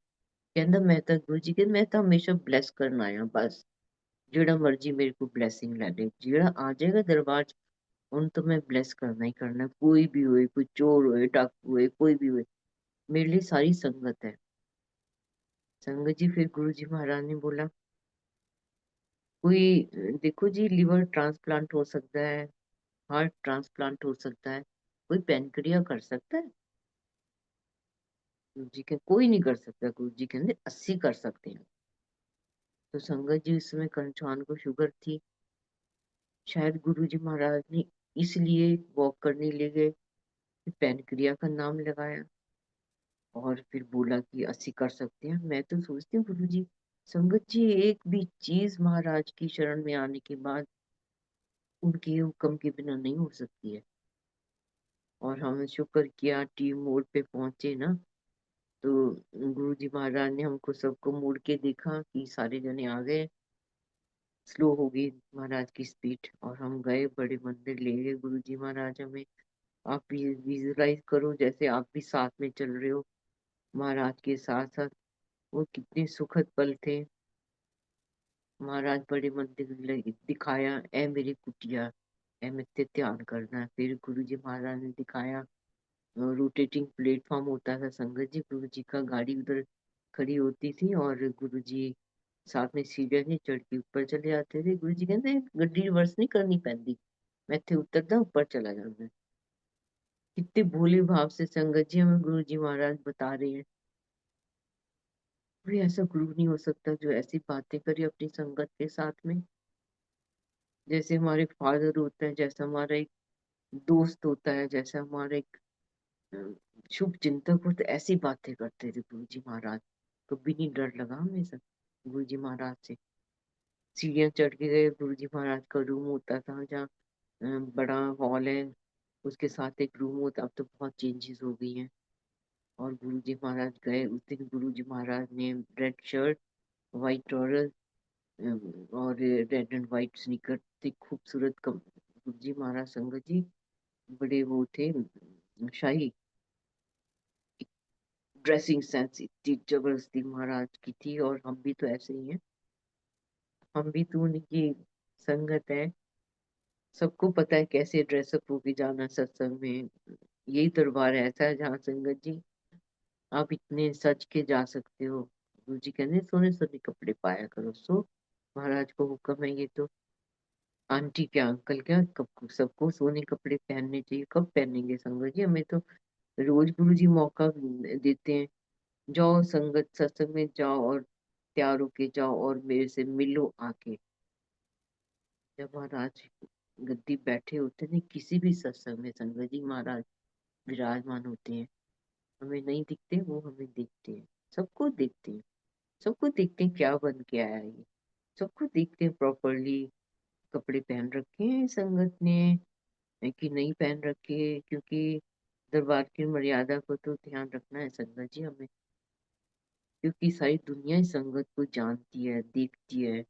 C: कहता मैं तो गुरु जी के मैं तो हमेशा ब्लेस करना आया बस, जेड़ा मर्जी मेरे को ब्लेसिंग लै ले, जेड़ा आ जाएगा दरबार च उन तो मैं ब्लेस करना ही करना, कोई भी होए, कोई चोर होए, डाकू होए, कोई भी होए, मेरे लिए सारी संगत है संगत जी। फिर गुरु जी महाराज ने बोला कोई देखो जी लिवर ट्रांसप्लांट हो सकता है, हार्ट ट्रांसप्लांट हो सकता है, कोई पैनक्रिया कर सकता है? गुरु जी के कोई नहीं कर सकता। गुरु जी कहते 80 कर सकते हैं। तो संगत जी उस समय करण चौहान को शुगर थी। शायद गुरु जी महाराज ने इसलिए वॉक करने ले गए, फिर पैनक्रिया का नाम लगाया और फिर बोला कि 80 कर सकते हैं। मैं तो सोचती हूँ गुरु जी, संगत जी, एक भी चीज महाराज की शरण में आने के बाद उनके हुक्म के बिना नहीं हो सकती है। और हमने शुक्र किया, टीम मोड़ पे पहुंचे ना, तो गुरु जी महाराज ने हमको सबको मुड़ के देखा कि सारे जने आ गए। स्लो हो गई महाराज की स्पीड और हम गए, बड़े मंदिर ले गए गुरु जी महाराज हमें। आप भी विजुलाइज करो जैसे आप भी साथ में चल रहे हो महाराज के साथ साथ। वो कितने सुखद पल थे। महाराज बड़े मंदिर दिखाया, ए मेरी कुटिया, ए मित्ते ध्यान करना। फिर गुरु जी महाराज ने दिखाया, रोटेटिंग प्लेटफॉर्म होता था संगत जी, गुरु जी का गाड़ी उधर खड़ी होती थी और गुरु जी साथ में सीढ़ियां नहीं चढ़ के ऊपर चले जाते थे। गुरु जी कहते गड्डी रिवर्स नहीं करनी पैंदी, मैं थे उतरदा ऊपर चला जाना। कितने भोले भाव से संगत जी हमें गुरु जी महाराज बता रहे हैं। कोई ऐसा गुरु नहीं हो सकता जो ऐसी बातें करे अपनी संगत के साथ में। जैसे हमारे फादर होते हैं, जैसा हमारा एक दोस्त होता है, जैसा हमारा एक अ, शुभ चिंतक होता है, ऐसी बातें करते थे गुरु जी महाराज। कभी नहीं डर लगा हमें गुरु जी महाराज से। सीढ़ियां चढ़ के गए, गुरु जी महाराज का रूम होता था जहाँ बड़ा हॉल है, उसके साथ एक रूम होता। अब तो बहुत चेंजेस हो गई हैं। और गुरु जी महाराज गए उस दिन, गुरु जी महाराज ने रेड शर्ट, व्हाइट टॉरल और रेड एंड व्हाइट स्नीकर थे, खूबसूरत गुरु जी महाराज संगत जी बड़े वो थे, शाही। ड्रेसिंग सेंस इतनी जबरदस्ती महाराज की थी। और हम भी तो ऐसे ही हैं, हम भी तो उनकी संगत है। सबको पता है कैसे ड्रेसअप होके जाना सत्संग में। यही दरबार ऐसा है जहाँ संगत जी आप इतने सज के जा सकते हो। गुरु जी कहते हैं, सोने सोने कपड़े पाया करो। सो महाराज को हुक्म है ये तो। आंटी क्या अंकल क्या, कब सबको सोने कपड़े पहनने चाहिए। कब पहनेंगे संगत जी, हमें तो रोज गुरु जी मौका देते हैं। जाओ संगत, सत्संग में जाओ और तैयार होके जाओ और मेरे से मिलो आके। जब महाराज गद्दी बैठे होते हैं किसी भी सत्संग में संगत जी महाराज विराजमान होते हैं। हमें नहीं दिखते, वो हमें देखते हैं। सबको देखते हैं, सबको देखते हैं क्या बन के आया ये। सबको देखते हैं प्रॉपरली कपड़े पहन रखे हैं संगत ने कि नहीं पहन रखे। क्योंकि दरबार की मर्यादा को तो ध्यान रखना है संगत जी हमें। क्योंकि सारी दुनिया इस संगत को जानती है, देखती है,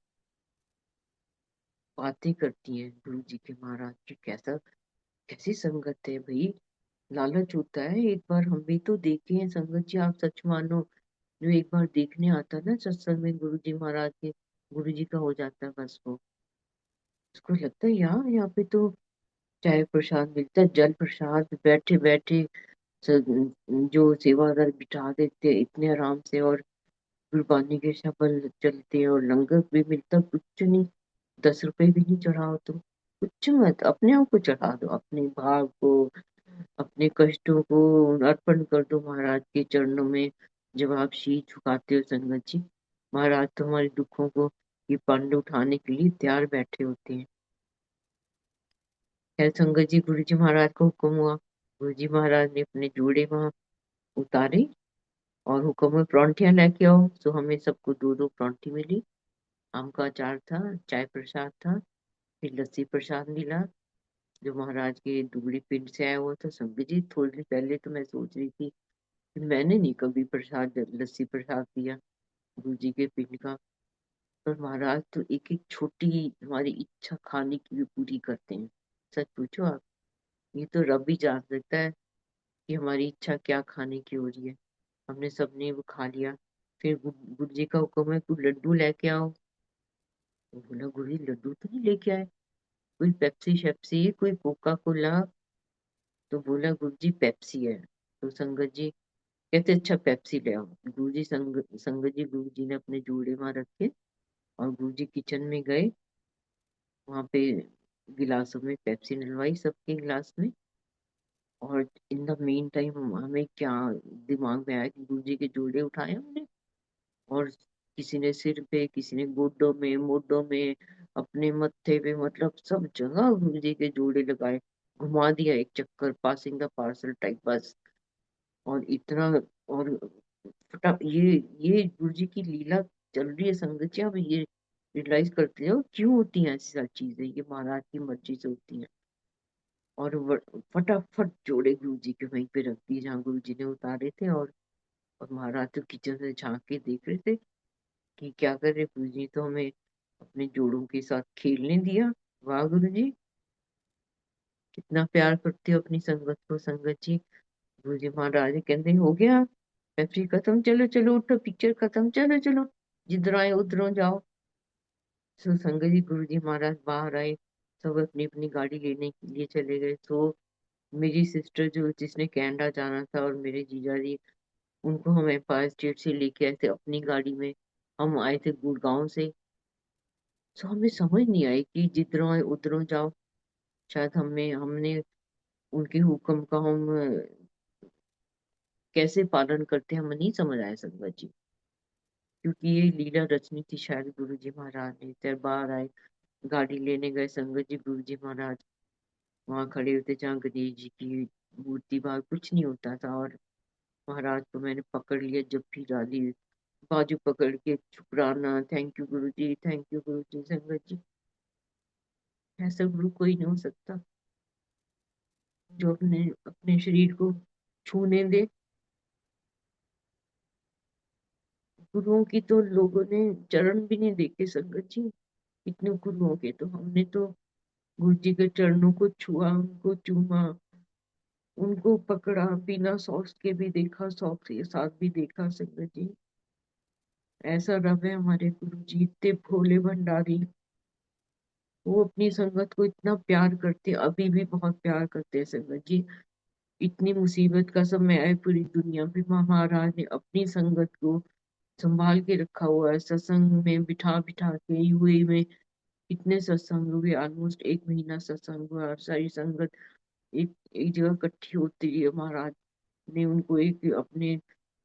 C: बातें करती है गुरु जी के महाराज की। कैसा, कैसी संगत है भाई। लालच होता है, एक बार हम भी तो देखे हैं संगत जी, आप सच मानो। जो एक बार देखने आता है ना सत्संग में गुरु जी महाराज के, गुरु जी का हो जाता है बस वो। उसको लगता है यहाँ यहाँ पे तो चाय प्रसाद मिलता है, जल प्रसाद, बैठे बैठे जो सेवादार बिठा देते हैं इतने आराम से, और गुरबानी के शब्द चलते हैं और लंगर भी मिलता, कुछ नहीं। 10 रुपए भी नहीं चढ़ाओ तो कुछ मत, अपने आप को चढ़ा दो, अपने भाव को, अपने कष्टों को अर्पण कर दो महाराज के चरणों में। जब आप शीश झुकाते हो संगत जी, महाराज तुम्हारे दुखों को ये पंड उठाने के लिए तैयार बैठे होते हैं। खैर संगत जी, गुरु जी महाराज को हुक्म हुआ, गुरु जी महाराज ने अपने जोड़े वहां उतारे और हुक्म में परौंठियां लेके आओ। तो हमें सबको दो दो परौंठी मिली। आम का अचार था, चाय प्रसाद था, फिर लस्सी प्रसाद मिला जो महाराज के दुगड़ी पिंड से आया हुआ था। संगत जी थोड़ी देर पहले तो मैं सोच रही थी कि मैंने नहीं कभी प्रसाद, लस्सी प्रसाद दिया गुरु जी के पिंड का। पर महाराज तो एक एक छोटी हमारी इच्छा खाने की भी पूरी करते हैं। सच पूछो आप, ये तो रब ही जान सकता है कि हमारी इच्छा क्या खाने की हो रही है। हमने सबने वो खा लिया। फिर गुरु जी का हुक्म है कोई लड्डू लेके आओ। तो बोला गुरु जी लड्डू तो नहीं लेके आए, कोई पेप्सी शेप्सी, कोई कोका कोला। तो बोला गुरु जी पेप्सी है। तो संगत जी कहते अच्छा पेप्सी ले आओ। गुरु जी संगत जी, गुरु जी ने अपने जोड़े वहां रखे और गुरु जी किचन में गए। वहां पे गिलासों में पेप्सी डलवाई सबके गिलास में। और इन द मेन टाइम हमें क्या दिमाग में आया कि गुरु जी के जोड़े उठाए हमने, और किसी ने सिर पे, किसी ने गोडों में, मोढों में, अपने मत्थे पे, मतलब सब जगह गुरु जी के जोड़े लगाए। घुमा दिया एक चक्कर, पासिंग द पार्सल टाइप बस। और इतना, और फटा ये गुरु जी की लीला चल रही है संगत जी। अब ये रियलाइज करते हो क्यों होती हैं ऐसी सारी चीजें, ये महाराज की मर्जी से होती हैं। और फटाफट जोड़े गुरु जी के वहीं पे रख दिए जहाँ गुरु जी ने उतारे थे। और महाराज तो किचन से झांक के देख रहे थे कि क्या कर रहे गुरु जी, तो हमें अपने जोड़ों के साथ खेलने दिया। वाह गुरु जी, कितना प्यार करते हो अपनी संगत को संगत जी। गुरु जी महाराज कहते हो गया फैक्ट्री खत्म, चलो चलो उठो, पिक्चर खत्म, चलो चलो जिधर आए उधरों जाओ। सो संगत जी गुरु जी महाराज बाहर आए, सब अपनी अपनी गाड़ी लेने के लिए चले गए। तो मेरी सिस्टर जो जिसने कनाडा जाना था, और मेरे जीजा जी, उनको हम एम्पायर स्टेट से लेके आए थे अपनी गाड़ी में। हम आए थे गुड़गांव से। तो हमें समझ नहीं आई कि जिधरों आए उधरों जाओ। शायद हमने हमने उनके हुक्म का हम कैसे पालन करते हैं, हमें नहीं समझ आया संगत जी। क्योंकि ये लीला रचनी थी शायद गुरु जी महाराज ने। दरबार आए, गाड़ी लेने गए संगत जी, गुरु जी महाराज वहां खड़े होते जहाँ गणेश जी की मूर्ति, बाहर कुछ नहीं होता था। और महाराज को मैंने पकड़ लिया, जप्फी डाली, बाजू पकड़ के शुक्राना, thank you Guru ji, thank you गुरु जी। संगत जी ऐसा गुरु कोई नहीं हो सकता जो अपने अपने शरीर को छूने दे। गुरुओं की तो लोगों ने चरण भी नहीं देखे संगत जी। इतने गुरुओं के तो हमने तो गुरु जी के चरणों को छुआ, उनको चूमा, उनको पकड़ा, बिना सॉक्स के भी देखा, सॉक्स के साथ भी देखा संगत जी। ऐसा रब है हमारे गुरु जी, इतने भोले भंडारी। वो अपनी संगत को इतना प्यार करते, अभी भी बहुत प्यार करते हैं संगत जी। इतनी मुसीबत का समय आए पूरी दुनिया में, महाराज ने अपनी संगत को संभाल के रखा हुआ है। सत्संग में बिठा बिठा के यूएई में कितने सत्संग हुए, ऑलमोस्ट 1 महीना सत्संग हुआ। और सारी संगत एक एक जगह इकट्ठी होती है। महाराज ने उनको एक अपने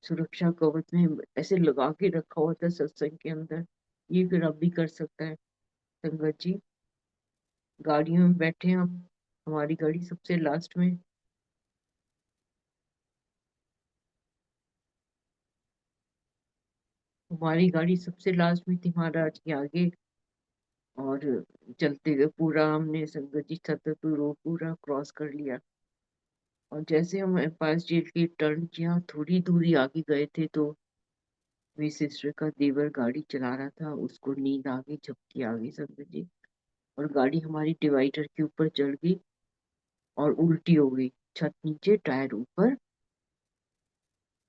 C: सुरक्षा कवच में ऐसे लगा के रखा हुआ था सत्संग के अंदर। ये फिर अब भी कर सकता है संगत जी। गाड़ियों में बैठे हम, हमारी गाड़ी सबसे लास्ट में, हमारी गाड़ी सबसे लास्ट में थी, महाराज के आगे। और चलते हुए पूरा हमने संगत जी छतरपुर रोड पूरा क्रॉस कर लिया। और जैसे हम एम्पायर स्टेट की टर्न किया, थोड़ी दूरी आगे गए थे, तो मेरी सिस्टर का देवर गाड़ी चला रहा था, उसको नींद आ गई, झपकी आ गई संगत जी। और गाड़ी हमारी डिवाइडर के ऊपर चढ़ गई और उल्टी हो गई, छत नीचे टायर ऊपर।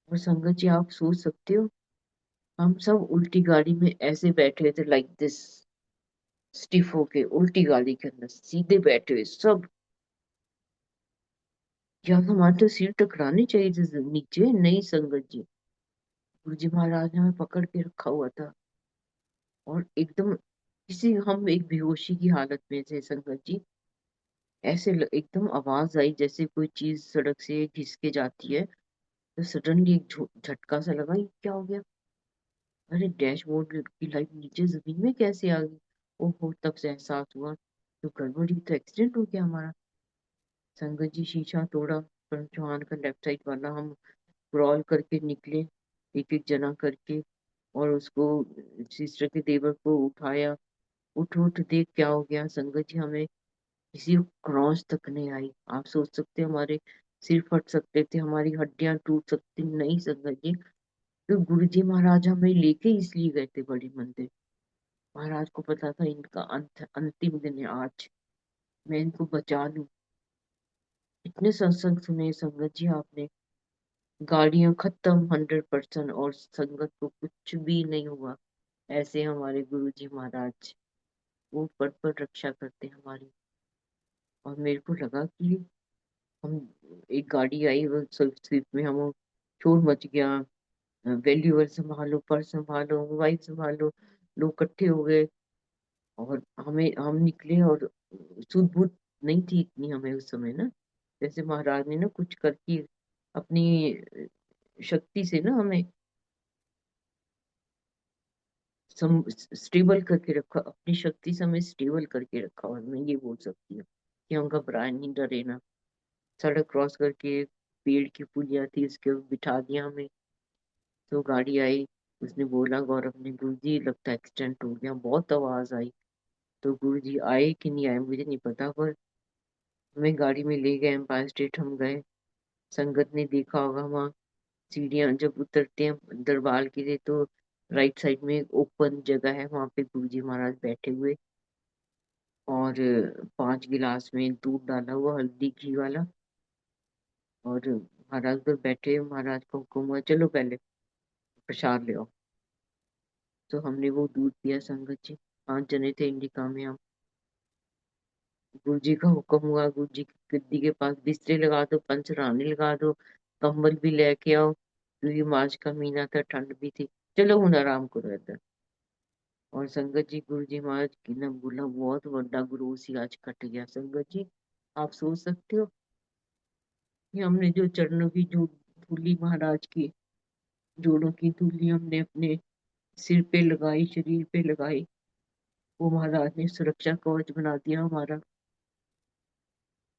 C: और संगत जी आप सोच सकते हो, हम सब उल्टी गाड़ी में ऐसे बैठे थे, लाइक दिस, स्टिफ होके उल्टी गाड़ी के अंदर सीधे बैठे हुए सब। या हमारे तो सिर टकराने चाहिए थे नीचे, नहीं संगत जी। गुरु जी महाराज ने हमें पकड़ के रखा हुआ था। और एकदम किसी हम एक बेहोशी की हालत में थे संगत जी। ऐसे एकदम आवाज आई जैसे कोई चीज सड़क से घिस के जाती है। तो सडनली एक झटका सा लगा, ये क्या हो गया, अरे डैशबोर्ड की लाइट नीचे जमीन में कैसे आ गई। ओहो, तब से एहसास हुआ तो गड़बड़ी, तो एक्सीडेंट हो गया हमारा। संगत जी शीशा तोड़ा, पर चौहान का लेफ्ट साइड वाला, हम क्रॉल करके निकले एक एक जना करके। और उसको, सिस्टर के देवर को उठाया। उठ उठ देख क्या हो गया संगत जी, हमें किसी को क्रॉस तक नहीं आई। आप सोच सकते हैं, हमारे सिर फट सकते थे, हमारी हड्डियां टूट सकती, नहीं संगत जी। तो गुरु जी महाराज हमें लेके इसलिए गए थे बड़ी मंदिर। महाराज को पता था इनका अंतिम दिन है आज, मैं इनको बचा लूं। इतने सत्संग सुने संगत जी आपने, गाड़ियां खत्म 100%, और संगत को कुछ भी नहीं हुआ। ऐसे हमारे गुरु जी महाराज, वो पट पट रक्षा करते हैं हमारी। और मेरे को लगा कि हम, एक गाड़ी आई वो स्विफ्ट में, हम शोर मच गया, वैल्यूअल संभालो, पर्स संभालो, मोबाइल संभालो, लोग इकट्ठे हो गए। और हमें, हम निकले, और सूझ बूझ नहीं थी इतनी हमें उस समय ना। जैसे महाराज ने ना कुछ करके अपनी शक्ति से ना हमें स्टेबल करके रखा, अपनी शक्ति से हमें स्टेबल करके रखा, और मैं ये बोल सकती हूँ। कि हम घबराए नहीं, डरे ना। सड़क क्रॉस करके पेड़ की पुलिया थी, उसके ऊपर बिठा दिया हमें। तो गाड़ी आई, उसने बोला, गौरव ने, गुरुजी लगता है एक्सीडेंट हो गया, बहुत आवाज आई। तो गुरुजी आए कि नहीं आए मुझे नहीं पता, पर हमें गाड़ी में ले गए, एम्पायर स्टेट हम गए। संगत ने देखा होगा वहाँ सीढ़ियाँ जब उतरते हैं दरबार के लिए, तो राइट साइड में एक ओपन जगह है, वहां पे गुरुजी महाराज बैठे हुए, और 5 गिलास में दूध डाला हुआ, हल्दी घी वाला। और महाराज उधर बैठे, महाराज को हुक्म हुआ, चलो पहले प्रसाद ले आओ। तो हमने वो दूध पिया संगत जी। 5 जने थे इंडिका में हम। गुरु जी का हुक्म हुआ, गुरु जी की गद्दी के पास बिस्तरे लगा दो, पंचरानी लगा दो, कंबल भी लेके आओ, क्योंकि मार्च का महीना था, ठंड भी थी, चलो हुन आराम करो इधर। और संगत जी, गुरु जी महाराज की ना बोला, बहुत बड़ा गुरु सी आज कट गया संगत जी। आप सोच सकते हो कि हमने जो चरणों की जो धूली महाराज की, जोड़ों की धूली हमने अपने सिर पे लगाई, शरीर पे लगाई, वो महाराज ने सुरक्षा कवच बना दिया हमारा।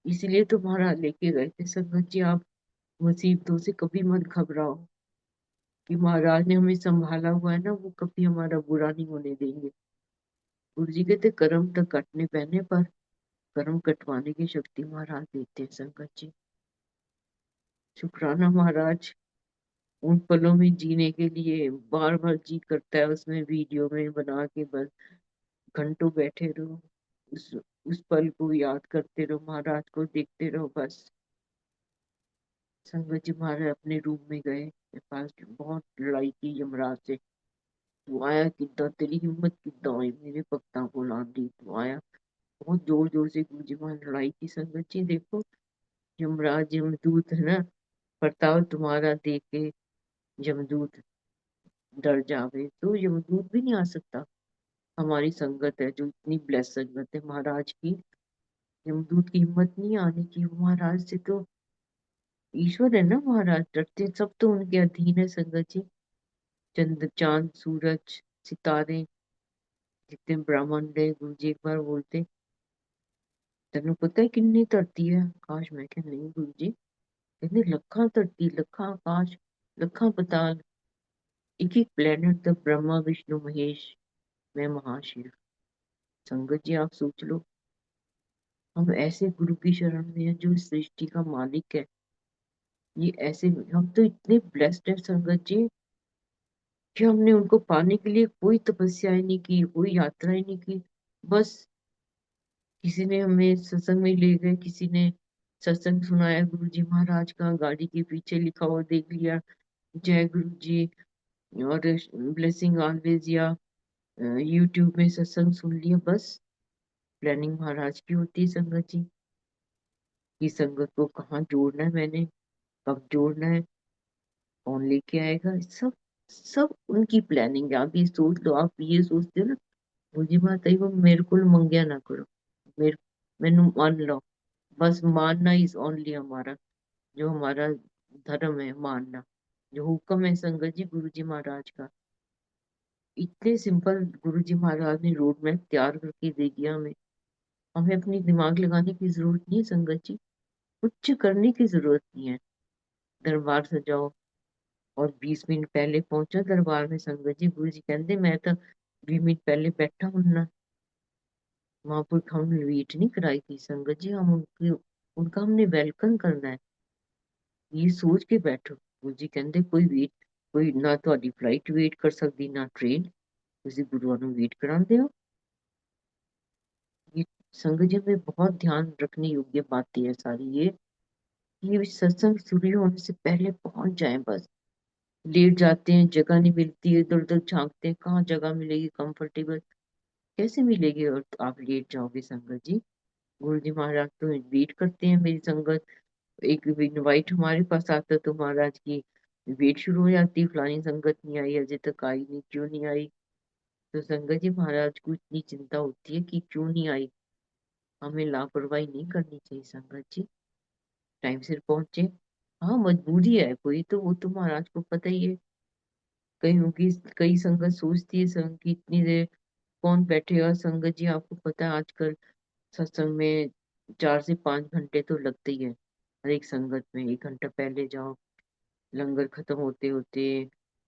C: इसलिए तो महाराज लेके गए थे संगत जी। आप मुसीबतों से कभी मत घबराओ, कि महाराज ने हमें संभाला हुआ है ना, वो कभी हमारा बुरा नहीं होने देंगे। गुरु जी कहते कर्म तो कटने पहने, पर कर्म कटवाने की शक्ति महाराज देते हैं संगत जी। शुक्राना महाराज, उन पलों में जीने के लिए बार बार जी करता है उसमें वीडियो में बना के, बस घंटों बैठे रहो, उस पल को याद करते रहो, महाराज को देखते रहो बस। संगत जी महाराज अपने रूम में गए, मेरे पास बहुत लड़ाई की यमराज से। तू आया कितना, तेरी हिम्मत कितना हुई मेरे भक्ता को लान दी, तू आया। बहुत जोर जोर से गुरु जी महाराज लड़ाई की संगत जी। देखो यमराज यमदूत है ना, प्रताप तुम्हारा देख के यमदूत डर जावे, तो यमदूत भी नहीं आ सकता। हमारी संगत है जो इतनी ब्लेस संगत है महाराज की, यमदूत की हिम्मत नहीं आने की। महाराज से तो ईश्वर है ना महाराज, डरते सब तो उनके अधीन है संगत जी। चंद्र चांद सूरज सितारे जितने ब्रह्मांड है, गुरु जी एक बार बोलते, तेन पता है किन्नी धरती है आकाश? मैं क्या नहीं गुरु जी, कहते लखा धरती, लखा आकाश, लखा पताल, एक एक प्लेनेट द ब्रह्मा विष्णु महेश, मैं महाशिव। संगत जी आप सोच लो, हम ऐसे गुरु की शरण में है जो इस सृष्टि का मालिक है। ये ऐसे, हम तो इतने ब्लेस्ड है संगत जी, कि हमने उनको पाने के लिए कोई तपस्या ही नहीं की, कोई यात्रा ही नहीं की। बस किसी ने हमें सत्संग में ले गए, किसी ने सत्संग सुनाया गुरु जी महाराज का, गाड़ी के पीछे लिखा हुआ देख लिया, जय गुरु जी और ब्लेसिंग ऑलवेज, या यूट्यूब में सत्संग सुन लिया, बस। प्लानिंग महाराज की होती है संगत जी, कि संगत को कहाँ जोड़ना है, मैंने कब जोड़ना है, कौन लेके आएगा, सब सब उनकी प्लानिंग है। आप ये सोच लो, आप ये सोचते हो ना, मुझे बात आई वो मेरे को मंगया ना करो, मेरे मैनू मान लो, बस मानना इज ओनली हमारा, जो हमारा धर्म है, मानना। जो हुक्म है संगत जी गुरु जी महाराज का, इतने सिंपल गुरु जी महाराज ने रोड मैप तैयार करके दे दिया हमें। हमें अपनी दिमाग लगाने की जरूरत नहीं है संगत जी, कुछ करने की जरूरत नहीं है। दरबार सजाओ, और 20 मिनट पहले पहुंचा दरबार में संगत जी, गुरु जी कहते मैं तो 20 मिनट पहले बैठा हूं ना। महापुरख हमने वेट नहीं कराई थी संगत जी, हम उनकी उनका हमने वेलकम करना है, ये सोच के बैठो। गुरु जी कहते कोई वेट, कोई ना ਤੁਹਾਡੀ फ्लाइट वेट कर सकती ना ट्रेन, ਤੁਸੀਂ ਗੁਰੂਆਂ ਨੂੰ वेट कराते हो। ये संगत जी में बहुत ध्यान रखने योग्य बातें है सारी ये सत्संग शुरू होने से पहले पहुंच जाए बस। लेट जाते हैं, जगह नहीं मिलती है, इधर उधर झांकते हैं, कहाँ जगह मिलेगी कंफर्टेबल, कैसे मिलेगी, और आप लेट जाओगे संगत जी। गुरु जी महाराज तो वेट करते हैं मेरी संगत। एक इनवाइट हमारे पास आता तो महाराज की वेट शुरू हो जाती, फलानी संगत नहीं आई, अजय तक आई नहीं, क्यों नहीं आई। तो संगत जी महाराज को इतनी चिंता होती है कि क्यों नहीं आई। हमें लापरवाही नहीं करनी चाहिए संगत जी, टाइम सिर पहुंचे। हाँ मजबूरी है कोई, तो वो तो महाराज को पता ही है। कई संगत सोचती है संग की इतनी देर कौन बैठेगा। संगत जी आपको पता है आजकल सत्संग में 4 से 5 घंटे तो लगते ही है हर एक संगत में। 1 घंटा पहले जाओ, लंगर खत्म होते होते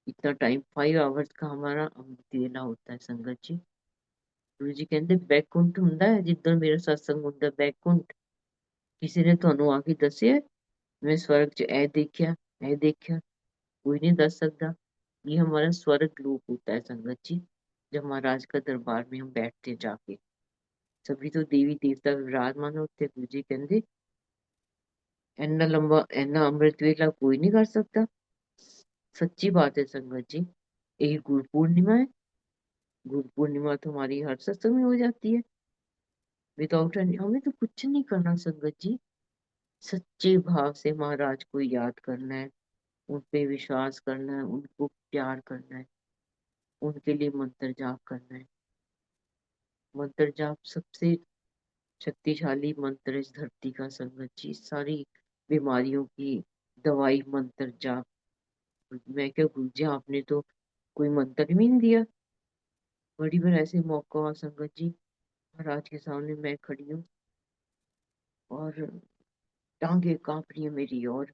C: इतना टाइम, 5 आवर्स का हमारा अमृत देना होता है संगत जी। गुरु जी कहते बैकुंठ ਹੁੰਦਾ है जिधर मेरा सत्संग ਹੁੰਦਾ बैकुंठ। किसी ने ਤੁਹਾਨੂੰ ਆ ਕੇ ਦੱਸਿਆ मैं स्वर्ग च ए देखा, ए देखा? कोई नहीं दस सकता। ये हमारा स्वर्ग लोक होता है संगत जी, जब महाराज का दरबार में हम बैठते हैं जाके। सभी तो देवी देवता विराजमान होते हैं। गुरु जी कहते इतना लंबा, इतना अमृत वेला कोई नहीं कर सकता। सच्ची बात है संगत जी। यही गुरु पूर्णिमा है। गुरु पूर्णिमा तो हमारी हर सत्संग में हो जाती है। विदाउट एनी, हमें तो कुछ नहीं करना संगत जी। सच्चे भाव से महाराज को याद करना है, उन पे विश्वास करना है, उनको प्यार करना है, उनके लिए मंत्र जाप करना है। मंत्र जाप सबसे शक्तिशाली मंत्र है इस धरती का संगत जी। सारी बीमारियों की दवाई मंत्र जाप। मैं क्या गुरु जी, आपने तो कोई मंत्र भी नहीं दिया। बड़ी बार ऐसे मौका हुआ संगत जी, महाराज के सामने मैं खड़ी हूँ और टांगे कांप रही है मेरी, और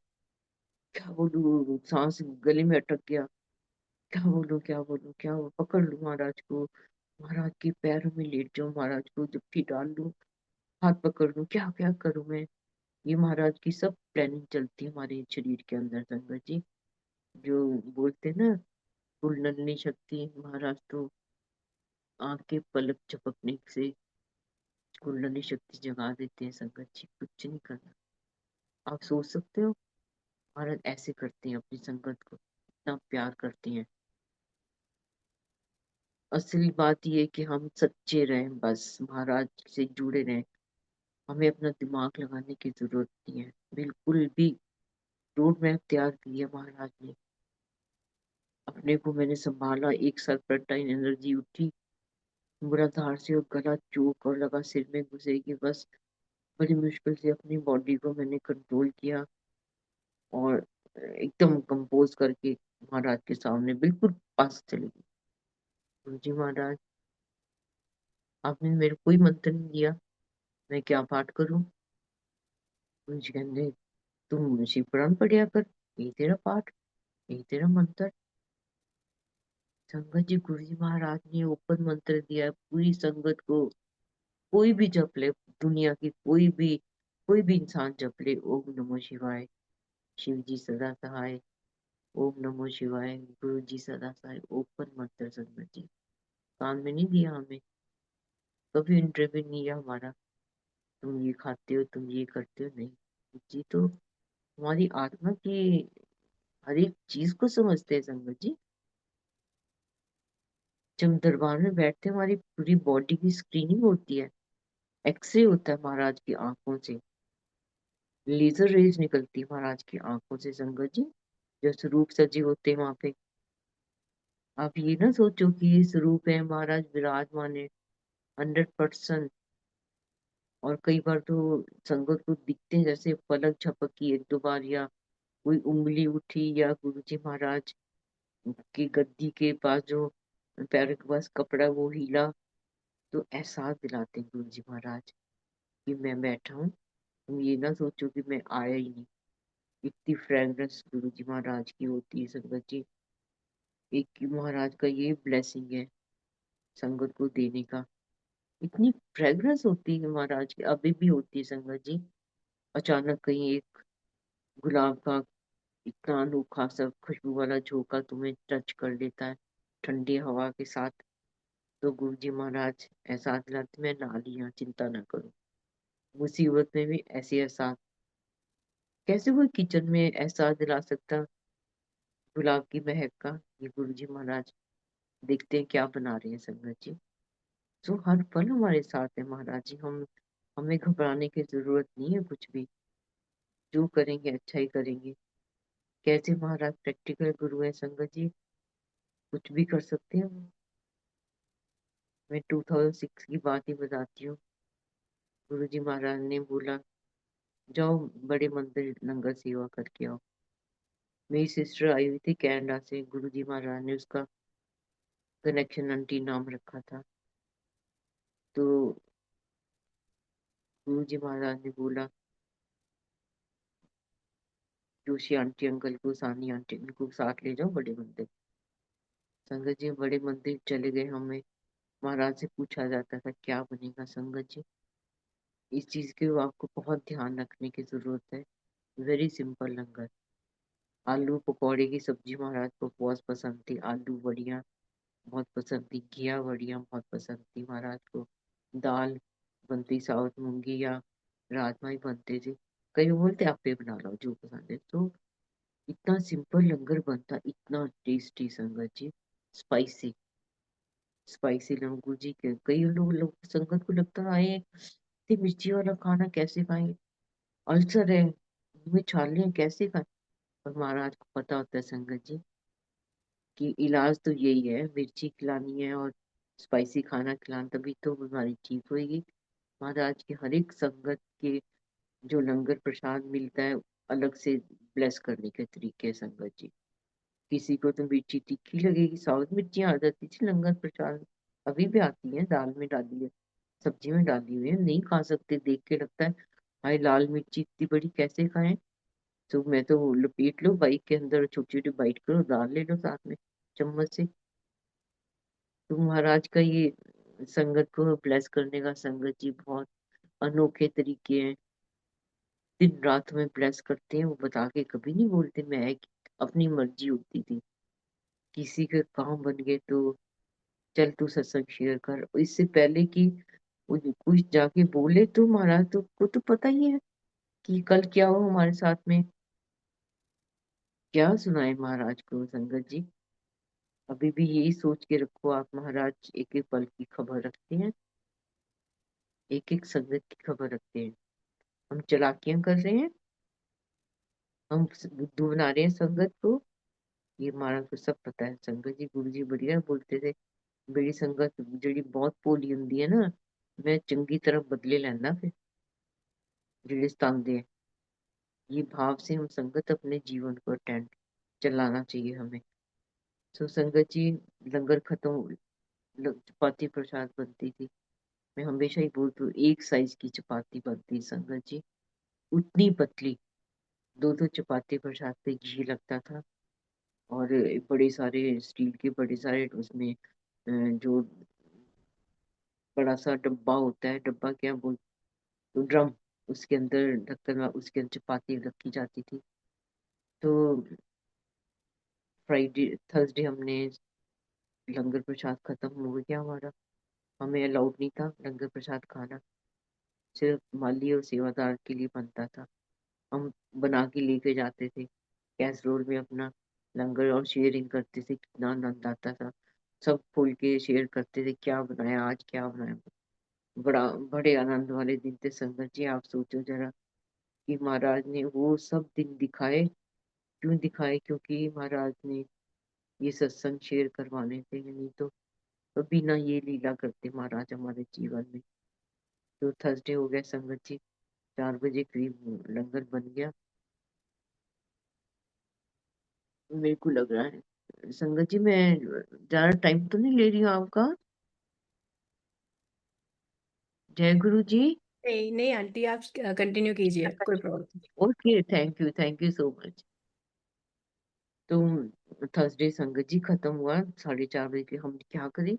C: क्या बोलूं, सांस गले में अटक गया। क्या बोलूं, क्या बोलूं, क्या पकड़ लूं महाराज को, महाराज के पैरों में लेट जाऊं, महाराज को जप्फी डाल लूं, हाथ पकड़ लूं, क्या क्या करूं मैं। ये महाराज की सब प्लानिंग चलती है हमारे शरीर के अंदर संगत जी। जो बोलते हैं ना कुंडलनी शक्ति, महाराज तो आंख के पलक झपकने से कुंडलनी शक्ति जगा देते हैं संगत जी। कुछ नहीं करना। आप सोच सकते हो महाराज ऐसे करते हैं अपनी संगत को, इतना प्यार करते हैं। असली बात ये है कि हम सच्चे रहें, बस महाराज से जुड़े रहें। हमें अपना दिमाग लगाने की जरूरत नहीं है बिल्कुल भी। रोड मैप तैयार किया महाराज ने, अपने को मैंने संभाला। एक सरप्राइज एनर्जी उठी मूलाधार से और गला चौक और लगा सिर में घुसेगी बस। बड़ी मुश्किल से अपनी बॉडी को मैंने कंट्रोल किया और एकदम कंपोज करके महाराज के सामने बिल्कुल पास चली गई। गुरु जी महाराज, आपने मेरे कोई मंत्र नहीं दिया, मैं क्या पाठ करूं? गुरु जी कहते तुम शिव पुराण पढ़िया कर, यही तेरा पाठ, यही तेरा मंत्र। संगत जी, गुरु जी महाराज ने ओपन मंत्र दिया है पूरी संगत को। कोई भी जप ले, दुनिया की कोई भी इंसान जप ले, ओम नमो शिवाय, शिव जी सदा सहाय, ओम नमो शिवाय, गुरु जी सदा सहाय। ओपन मंत्र संगत जी, कान में नहीं दिया हमें, कभी इंटरव्यू नहीं लिया हमारा। तुम ये खाते हो, तुम ये करते हो, नहीं। जी तो हमारी आत्मा की हर एक चीज को समझते हैं संगत जी। जब दरबार में बैठते हैं हमारी पूरी बॉडी की स्क्रीनिंग होती है, एक्सरे होता है महाराज की आंखों से, लेजर रेज निकलती है महाराज की आंखों से संगत जी। जो स्वरूप सजे होते हैं वहां पे, आप ये ना सोचो कि ये स्वरूप है, महाराज विराजमान है 100%। और कई बार तो संगत को दिखते हैं जैसे पलक झपकी एक दो बार, या कोई उंगली उठी, या गुरु जी महाराज की गद्दी के पास जो पैरों के पास कपड़ा वो हिला, तो एहसास दिलाते हैं गुरु जी महाराज कि मैं बैठा हूँ। तुम ये ना सोचो कि मैं आया ही नहीं। इतनी फ्रेग्रेंस गुरु जी महाराज की होती है संगत जी। एक की महाराज का ये ब्लेसिंग है संगत को देने का। इतनी फ्रेग्रेंस होती है महाराज की, अभी भी होती है संगत जी। अचानक कहीं एक गुलाब का इतना अनोखा सा खुशबू वाला झोंका तुम्हें टच कर लेता है ठंडी हवा के साथ, तो गुरु जी महाराज एहसास दिलाते मैं ना लिया, चिंता न करो। मुसीबत में भी ऐसे एहसास, कैसे कोई किचन में एहसास दिला सकता गुलाब की महक का? ये गुरु जी महाराज देखते हैं क्या बना रहे हैं संगत जी। जो हर पल हमारे साथ है महाराज जी। हमें घबराने की जरूरत नहीं है कुछ भी। जो करेंगे अच्छा ही करेंगे। कैसे महाराज प्रैक्टिकल गुरु है संगत जी, कुछ भी कर सकते हैं वो। मैं 2006 की बात ही बताती हूँ। गुरु जी महाराज ने बोला जाओ बड़े मंदिर लंगर सेवा करके आओ। मेरी सिस्टर आई हुई थी कनाडा से, गुरु जी महाराज ने उसका कनेक्शन आंटी नाम रखा था। तो गुरु जी महाराज ने बोला जोशी आंटी अंकल को, सानी आंटी को साथ ले जाओ बड़े मंदिर। संगत जी बड़े मंदिर चले गए। हमें महाराज से पूछा जाता था क्या बनेगा संगत जी। इस चीज के आपको बहुत ध्यान रखने की जरूरत है। वेरी सिंपल लंगर। आलू पकौड़े की सब्जी महाराज को बहुत पसंद थी, आलू बड़ियाँ बहुत पसंद थी, घिया बड़ियाँ बहुत पसंद थी महाराज को। दाल बनती साउथ मूंगी या राजमा ही बनते थे। कई बोलते आप पे बना लो जो पसंद है। तो इतना सिंपल लंगर बनता, इतना टेस्टी संगत जी। स्पाइसी स्पाइसी लंगू जी के कई लोग संगत को लगता है आए इतनी मिर्ची वाला खाना कैसे खाएंगे, अल्सर है मुंह में छाले हैं कैसे खाएं। पर महाराज को पता होता है संगत जी कि इलाज तो यही है, मिर्ची खिलानी है और स्पाइसी खाना खिलाना, तभी तो बीमारी ठीक होएगी। महाराज के हर एक संगत के जो लंगर प्रसाद मिलता है अलग से ब्लेस करने के तरीके हैं संगत जी। किसी को तो मिर्ची तीखी लगेगी, साउथ मिर्चियाँ आ जाती थी लंगर प्रसाद, अभी भी आती है, दाल में डाली है, सब्जी में डाली हुई है, नहीं खा सकते, देख के लगता है हाय लाल मिर्ची इतनी बड़ी कैसे खाएं। तो मैं तो लपेट लो बाइक के अंदर, छोटी छोटी बाइट करो, दाल ले लो साथ में चम्मच से। तो महाराज का ये संगत को ब्लेस करने का संगत जी बहुत अनोखे तरीके हैं। दिन रात में ब्लेस करते हैं, वो बता के कभी नहीं बोलते। मैं अपनी मर्जी होती थी, किसी के काम बन गए तो चल तू सत्संग शेयर कर, इससे पहले कि वो कुछ जाके बोले तो महाराज तो को तो पता ही है कि कल क्या हो हमारे साथ में। क्या सुनाए महाराज को संगत जी। अभी भी यही सोच के रखो आप, महाराज एक एक पल की खबर रखते हैं, एक एक संगत की खबर रखते हैं। हम चालाकियां कर रहे हैं, हम बुद्धू बना रहे हैं संगत को, ये महाराज को सब पता है संगत जी। गुरु जी बढ़िया बोलते थे मेरी संगत ਜਿਹੜੀ बहुत भोली ਹੁੰਦੀ है ना, मैं चंगी तरह बदले लेना फिर ਜਿਹੜੇ ਸਤਾਉਂਦੇ हैं। ये भाव से हम संगत अपने जीवन को अटेंड चलाना चाहिए हमें। तो संगत जी लंगर खत्म चपाती प्रसाद बनती थी, मैं हमेशा ही बोलती हूँ एक साइज की चपाती बनती संगत जी, उतनी पतली, दो दो चपाती प्रसाद पे घी लगता था। और बड़े सारे स्टील के बड़े सारे उसमें जो बड़ा सा डब्बा होता है, डब्बा क्या बोल, तो ड्रम, उसके अंदर ढक्कन उसके अंदर चपाती रखी जाती थी। तो फ्राइडे थर्सडे हमने लंगर प्रसाद खत्म हो गया हमारा, हमें अलाउड नहीं था लंगर प्रसाद खाना, सिर्फ माली और सेवादार के लिए बनता था। हम बना के लेके जाते थे कैसरोल में अपना लंगर और शेयरिंग करते थे, कितना आनंद आता था। सब खोल के शेयर करते थे क्या बनाया आज, क्या बनाया। बड़ा बड़े आनंद वाले दिन थे संगत जी। आप सोचो जरा कि महाराज ने वो सब दिन दिखाए, क्यों दिखाए, क्योंकि महाराज ने ये सत्संग शेयर करवाने थे, नहीं तो कभी ना ये लीला करते महाराज हमारे जीवन में। तो थर्सडे हो गया संगत जी, 4 बजे करीब लंगर बन गया। मेरे को लग रहा है संगत जी मैं ज्यादा टाइम तो नहीं ले रही हूँ आपका। जय गुरु जी।
A: नहीं नहीं आंटी, आप कंटिन्यू कीजिए, कोई problem.
C: Okay thank you so much. तो थर्सडे संगत जी खत्म हुआ 4:30 बजे के, हम क्या करें।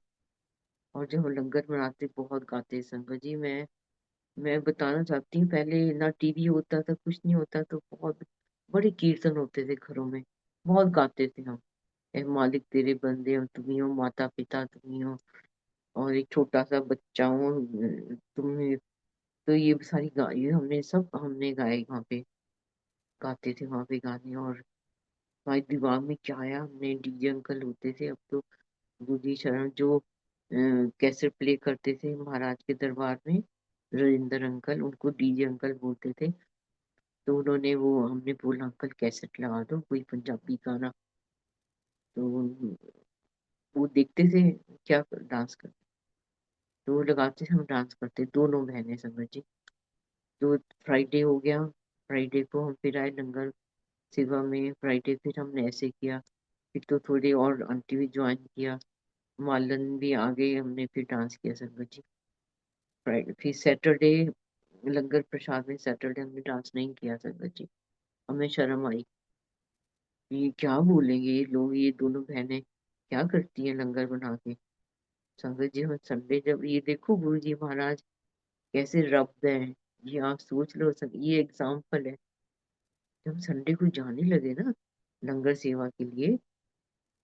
C: और जब हम लंगर बनाते बहुत गाते संगत जी। मैं बताना चाहती हूँ पहले ना टीवी होता था, कुछ नहीं होता, तो बहुत बड़े कीर्तन होते थे घरों में, बहुत गाते थे हम। ए मालिक तेरे बंदे हम, तुम्ही हो माता पिता तुम्ही हो, और एक छोटा सा बच्चा हूँ तुम्हें। तो ये सारी ये हमने सब हमने गाए वहाँ पे, गाते थे वहाँ पे गाने। और हमारे दिमाग में क्या आया, हमने डीजे अंकल होते थे अब तो, बुद्धि शरण जो कैसेट प्ले करते थे महाराज के दरबार में, राजेंद्र अंकल, उनको डीजे अंकल बोलते थे। तो उन्होंने वो हमने बोला अंकल कैसेट लगा दो कोई पंजाबी गाना। तो वो देखते थे क्या डांस करते, तो वो लगाते थे, हम डांस करते, दोनों बहनें समझ जी। तो फ्राइडे हो गया, फ्राइडे को हम फिर आए लंगर सेवा में। फ्राइडे फिर हमने ऐसे किया, फिर तो थोड़े और आंटी भी ज्वाइन किया, मालन भी आ गए, हमने फिर डांस किया संगत जी। फ्राइडे फिर सैटरडे लंगर प्रसाद में सैटरडे हमने डांस नहीं किया संगत जी। हमें शर्म आई, ये क्या बोलेंगे ये लोग, ये दोनों बहनें क्या करती हैं लंगर बना के। संगत जी हम संडे जब, ये देखो गुरु जी महाराज कैसे रब्द है, ये आप सोच लो। ये एग्जाम्पल है। जब संडे को जाने लगे ना लंगर सेवा के लिए,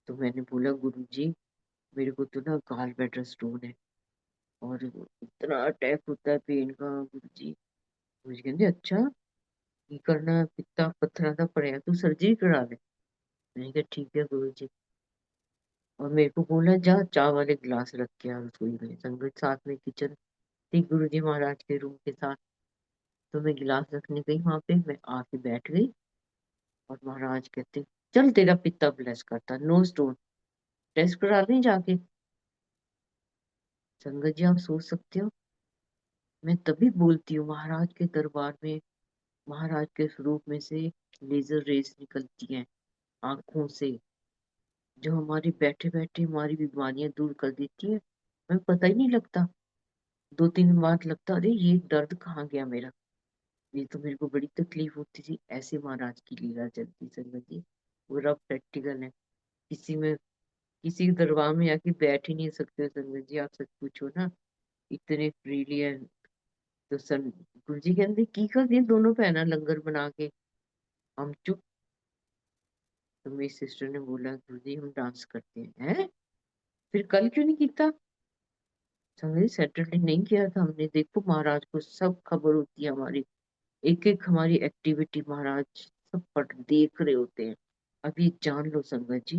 C: तो मैंने बोला गुरु जी मेरे को तो ना गाल बेटर स्टोन है और इतना अटैक होता है पेन का गुरु जी। मुझे कहते अच्छा ये करना, पित्ता पत्थर का पड़ेगा, तू सर्जरी करा ले। मैंने कहा ठीक है गुरु जी। और मेरे को बोला जा चाय वाले गिलास रख के आ रसोई में। संगत साथ में किचन थी गुरु जी महाराज के रूम के साथ। तो मैं गिलास रखने गई वहां पे, मैं आके बैठ गई और महाराज कहते चल तेरा पित्ता ब्लेस करता, नो स्टोन, टेस्ट करा लें जाके। संगत जी आप सोच सकते हो, मैं तभी बोलती हूँ महाराज के दरबार में महाराज के स्वरूप में से लेजर रेस निकलती हैं आंखों से, जो हमारी बैठे बैठे हमारी बीमारियां दूर कर देती है। हमें पता ही नहीं लगता, 2-3 दिन बाद लगता अरे ये दर्द कहाँ गया मेरा, ये तो मेरे को बड़ी तकलीफ होती थी। ऐसे महाराज की लीला चलती संगत जी, पूरा प्रैक्टिकल है। किसी में किसी दरबार में आके बैठ ही नहीं सकते संगत जी, आप सच पूछो ना, इतने फ्रीली है। तो सन गुरु जी कहते की कर दिए दोनों बहना लंगर बना के, हम चुप। तो मेरी सिस्टर ने बोला गुरु जी हम डांस करते हैं। फिर कल क्यों नहीं किया? संगत सैटरडे नहीं किया था हमने। देखो महाराज को सब खबर होती है हमारी, एक एक हमारी एक्टिविटी महाराज सब पट देख रहे होते हैं। अभी जान लो संगत जी,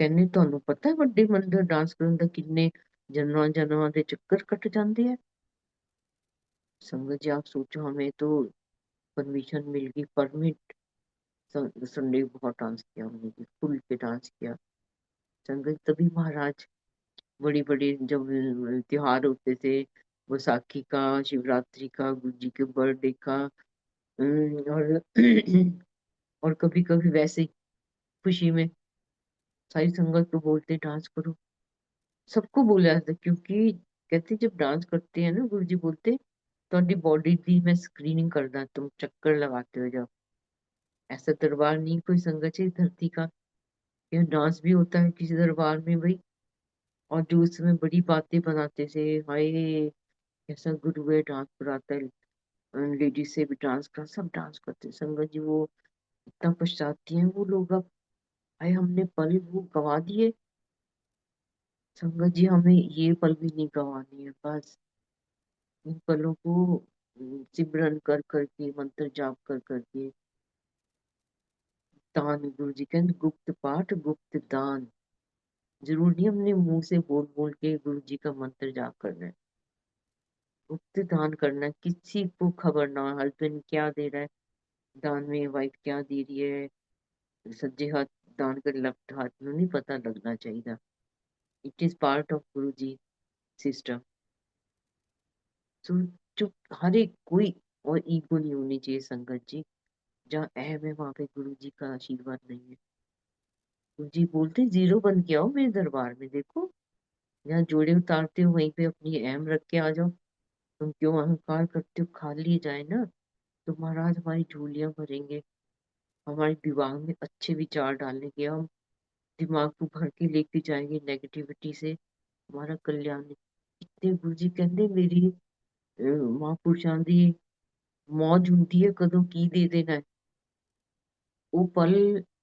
C: कहने ਤੁਹਾਨੂੰ पता है ਵੱਡੇ ਮੰਦਰ डांस ਕਰਨ ਦਾ किन्ने जन्मां जन्मां ਦੇ ਚੱਕਰ ਕੱਟ ਜਾਂਦੇ ਆ। संगत जी आप सोचो, हमें तो परमिशन मिल गई, परमिट। संडे बहुत डांस किया हमने भी, खुल के डांस किया संगत। तभी महाराज बड़ी बड़ी जब त्योहार होते थे, बैसाखी का, शिवरात्रि का, गुरु जी के बर्थडे का, और और कभी कभी वैसे ही खुशी में सारी संगत को बोलते डांस करो। सबको बोला जाता है, क्योंकि कहते जब डांस करते हैं ना गुरु जी बोलते ਤੁਹਾਡੀ बॉडी दी मैं स्क्रीनिंग करदा, तुम चक्कर लगाते हो जब। ऐसा दरबार नहीं कोई संगत है इस धरती का, यहाँ डांस भी होता है किसी दरबार में भाई। और जो उसमें बड़ी बातें बनाते थे, हाय कैसा गुरु है डांस कराता है, लेडीज से भी डांस करा, सब डांस करते हैं संगत जी। वो इतना पछताती हैं वो लोग अब, हाय हमने पल वो गवा दिए। संगत जी हमें ये पल भी नहीं गंवानी है, बस इन पलों को सिमरन कर करके, मंत्र जाप कर करके, दान गुरु जी कहते गुप्त पाठ गुप्त दान। जरूर नहीं हमने मुंह से बोल बोल के गुरु जी का मंत्र जाप करना है, गुप्त दान करना है, किसी को खबर ना हो हस्बैंड क्या दे रहा है दान में, वाइफ क्या दे रही है। सज्जे हाथ दान कर लेफ्ट हाथ में नहीं पता लगना चाहिए। It is part of Guru ji system. तो जो हर एक कोई और ईगो नहीं होनी चाहिए संगत जी। जहाँ अहम है वहां पे गुरु जी का आशीर्वाद नहीं है। गुरु जी बोलते जीरो बन के आओ मेरे दरबार में, देखो जहाँ जोड़े उतारते हो वहीं पे अपनी अहम रख के आ जाओ। तुम क्यों अहंकार करते हो, खा लिए जाए ना। तो महाराज हमारी झोलियां भरेंगे, हमारे दिमाग में अच्छे विचार डालेंगे, हम दिमाग को भर के लेके जाएंगे नेगेटिविटी से, हमारा कल्याण नहीं। इतने गुरु जी कहते मेरी महापुरुषां दी मौज हुंदी है कदों की दे देना है। वो पल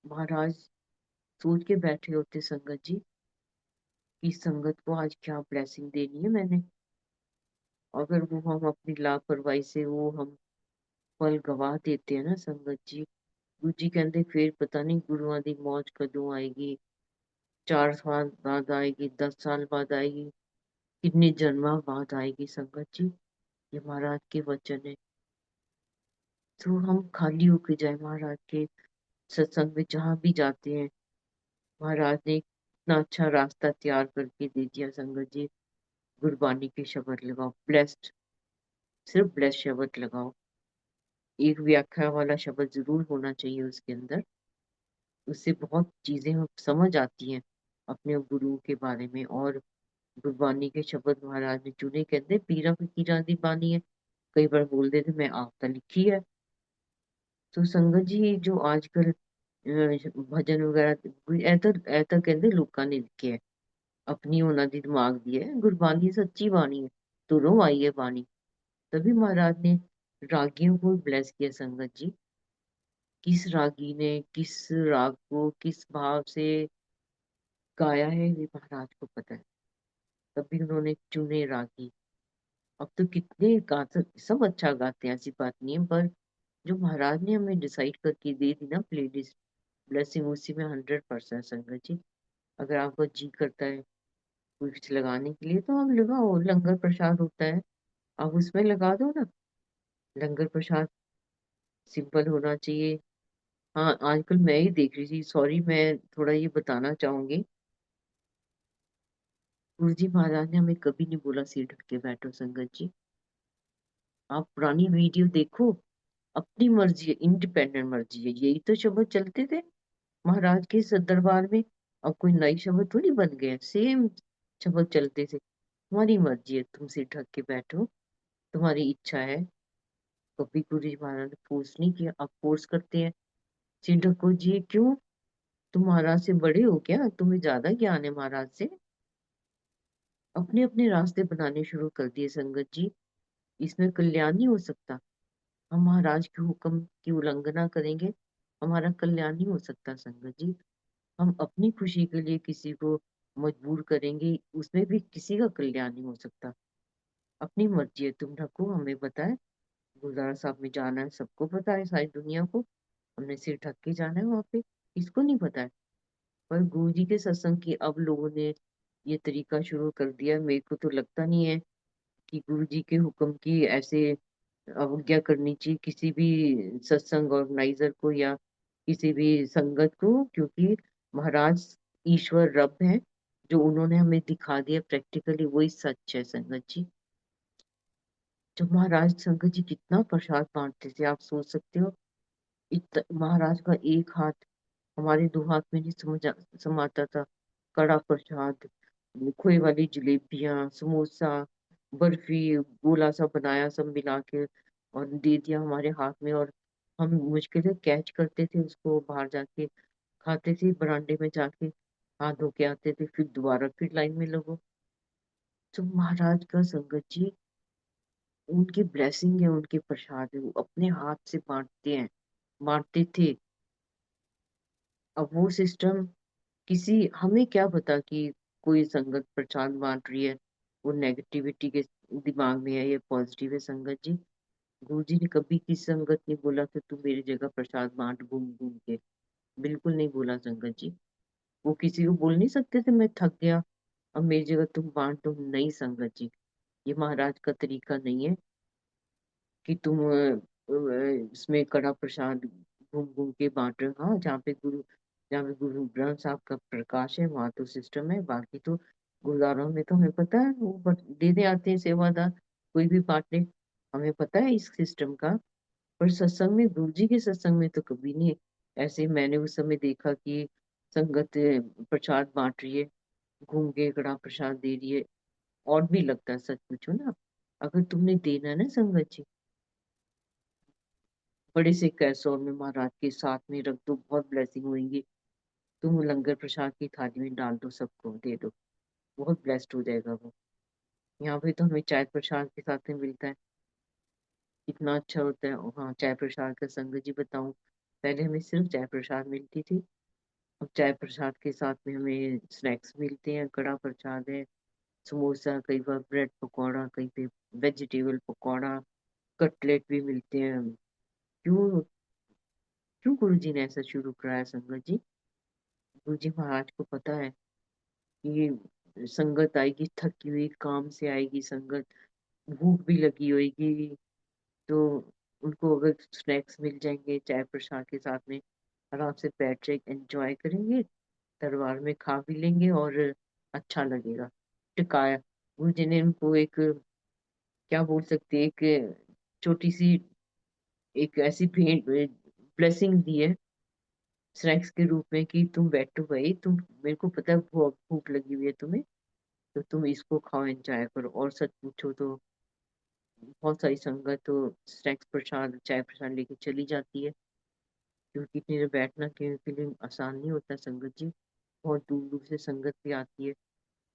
C: महाराज सोच के बैठे होते संगत जी कि संगत को आज क्या ब्लेसिंग देनी है मैंने। अगर वो हम अपनी लापरवाही से वो हम पल गवा देते हैं ना संगत जी, गुरु जी कहते फिर पता नहीं गुरुआं दी मौज कदों आएगी, 4 साल बाद आएगी, 10 साल बाद आएगी, कितने जन्मां बाद आएगी संगत जी। ये महाराज के वचन है। तो हम खाली होके जाए महाराज के सत्संग में जहां भी जाते हैं। महाराज ने इतना अच्छा रास्ता तैयार करके दे दिया संगत जी। गुरबानी के शब्द लगाओ, ब्लेस्ड, सिर्फ ब्लेस्ड शब्द लगाओ। एक व्याख्या वाला शब्द जरूर होना चाहिए उसके अंदर, उससे बहुत चीजें हम समझ आती हैं अपने गुरु के बारे में। और गुरबानी के शब्द महाराज ने चुने, कहते पीरा फकीरा दी बानी है, कई बार बोल देते मैं आपता लिखी है। तो संगत जी जो आजकल भजन वगैरह ऐसा ऐसा कहते लोਕਾਂ ने लिखे है, अपनी ਉਹਨਾਂ ਦੀ दिमाग दी है गुरबानी सच्ची बाणी है, तुरों आई है बाणी। तभी महाराज ने रागियों को ब्लेस किया संगत जी। किस रागी ने किस राग को किस भाव से गाया है ये महाराज को पता है। तभी उन्होंने चुने रागी। अब तो कितने गाते, सब अच्छा गाते हैं, ऐसी बात नहीं है, पर जो महाराज ने हमें डिसाइड करके दे दी ना प्लेलिस्ट, ब्लेसिंग उसी में 100% संगत जी। अगर आपको जी करता है कुछ लगाने के लिए तो आप लगाओ, लंगर प्रसाद होता है, आप उसमें लगा दो ना। लंगर प्रसाद सिंपल होना चाहिए। हाँ आजकल मैं ही देख रही थी, सॉरी मैं थोड़ा ये बताना चाहूंगी। गुरु जी महाराज ने हमें कभी नहीं बोला सिर ढक के बैठो संगत जी। आप पुरानी वीडियो देखो, अपनी मर्जी है, इंडिपेंडेंट मर्जी है, यही तो शब्द चलते थे महाराज के दरबार में। अब कोई नई शब्द थोड़ी बन गए, सेम शब्द चलते थे। तुम्हारी मर्जी है, तुम सिर ढक के बैठो, तुम्हारी इच्छा है। कभी गुरु जी महाराज ने फोर्स नहीं किया, आप फोर्स करते हैं सिर ढको जी क्यों? तुम महाराज से बड़े हो क्या? तुम्हें ज्यादा ज्ञान है महाराज से? अपने अपने रास्ते बनाने शुरू कर दिए संगत जी। इसमें कल्याण नहीं हो सकता। हम महाराज के हुक्म की उल्लंघना करेंगे, हमारा कल्याण नहीं हो सकता संगत जी। हम अपनी खुशी के लिए किसी को मजबूर करेंगे, उसमें भी किसी का कल्याण नहीं हो सकता। अपनी मर्जी है, तुम रखो, हमें पता है गुरुद्वारा साहब में जाना है, सबको पता है, सारी दुनिया को। हमने सिर ढक के जाना है वहां पे, इसको नहीं पता है। पर गुरु जी के सत्संग की अब लोगों ने ये तरीका शुरू कर दिया। मेरे को तो लगता नहीं है कि गुरु जी के हुक्म की ऐसे अवज्ञा करनी चाहिए किसी भी सत्संग ऑर्गेनाइजर को या किसी भी संगत को, क्योंकि महाराज ईश्वर रब है। जो उन्होंने हमें दिखा दिया प्रैक्टिकली वही सच है संगत जी। जब महाराज संगत जी कितना प्रसाद बांटते थे, आप सोच सकते हो। महाराज का एक हाथ हमारे दो हाथ में नहीं समाता था। कड़ा प्रसाद, खोए वाली जलेबियां, समोसा, बर्फी, गोला सा बनाया सब मिला के और दे दिया हमारे हाथ में। और हम मुश्किल से कैच करते थे उसको, बाहर जाके खाते थे, बरामदे में जाके हाथ धो के आते थे, फिर दोबारा फिर लाइन में लगो। तो महाराज का संगत जी, उनकी ब्लेसिंग है, उनके प्रसाद है, वो अपने हाथ से बांटते हैं, बांटते थे। अब वो सिस्टम किसी, हमें क्या पता कि कोई संगत प्रसाद बांट रही है वो नेगेटिविटी के दिमाग में है या पॉजिटिव है संगत जी। गुरु जी ने कभी किसी संगत नहीं बोला कि तू मेरी जगह प्रसाद बांट घूम घूम के, बिल्कुल नहीं बोला संगत जी। वो किसी को बोल नहीं सकते थे मैं थक गया अब मेरी जगह तुम बांट दो, नहीं संगत जी। ये महाराज का तरीका नहीं है कि तुम इसमें कड़ा प्रसाद घूम घूम के बांट रहे हो। हाँ जहाँ पे गुरु ग्रंथ साहब का प्रकाश है वहां तो सिस्टम है, बाकी तो गुरुद्वारों में तो हमें पता है वो देने आते हैं सेवादार, कोई भी बांट ले, हमें पता है इस सिस्टम का। पर सत्संग में, गुरु जी के सत्संग में तो कभी नहीं ऐसे मैंने उस समय देखा कि संगत प्रसाद बांट रही है, घूम के कड़ा प्रसाद दे रही है। और भी लगता है, सच पूछो ना, अगर तुमने देना है ना संगत जी, बड़े से कैसरौल में महाराज के साथ में रख दो, बहुत ब्लेसिंग होंगी। तुम लंगर प्रसाद की थाली में डाल दो, सबको दे दो, बहुत ब्लेस्ड हो जाएगा वो। यहाँ पे तो हमें चाय प्रसाद के साथ में मिलता है, कितना अच्छा होता है। और हाँ, चाय प्रसाद का संगत जी बताऊं, पहले हमें सिर्फ चाय प्रसाद मिलती थी, अब चाय प्रसाद के साथ में हमें स्नैक्स मिलते हैं, कड़ा प्रसाद है, समोसा, कई बार ब्रेड पकौड़ा, कहीं पे वेजिटेबल पकौड़ा, कटलेट भी मिलते हैं। क्यों, क्यों गुरु जी ने ऐसा शुरू कराया संगत जी? गुरु जी महाराज को पता है कि संगत आएगी थकी हुई, काम से आएगी संगत, भूख भी लगी होगी, तो उनको अगर स्नैक्स मिल जाएंगे चाय प्रसाद के साथ में, आराम से बैठ के एंजॉय करेंगे, दरबार में खा भी लेंगे और अच्छा लगेगा। टिकाया गुरु जी ने उनको एक, क्या बोल सकते हैं, एक छोटी सी, एक ऐसी भेंट, ब्लेसिंग दी है स्नैक्स के रूप में कि तुम बैठो भाई, तुम, मेरे को पता है भूख भूख लगी हुई है तुम्हें, तो तुम इसको खाओ, एंजॉय करो। और सच पूछो तो बहुत सारी संगत तो स्नैक्स प्रसाद चाय प्रसाद लेके चली जाती है, क्योंकि इतनी देर बैठना के लिए आसान नहीं होता संगत जी। बहुत दूर दूर से संगत भी आती है,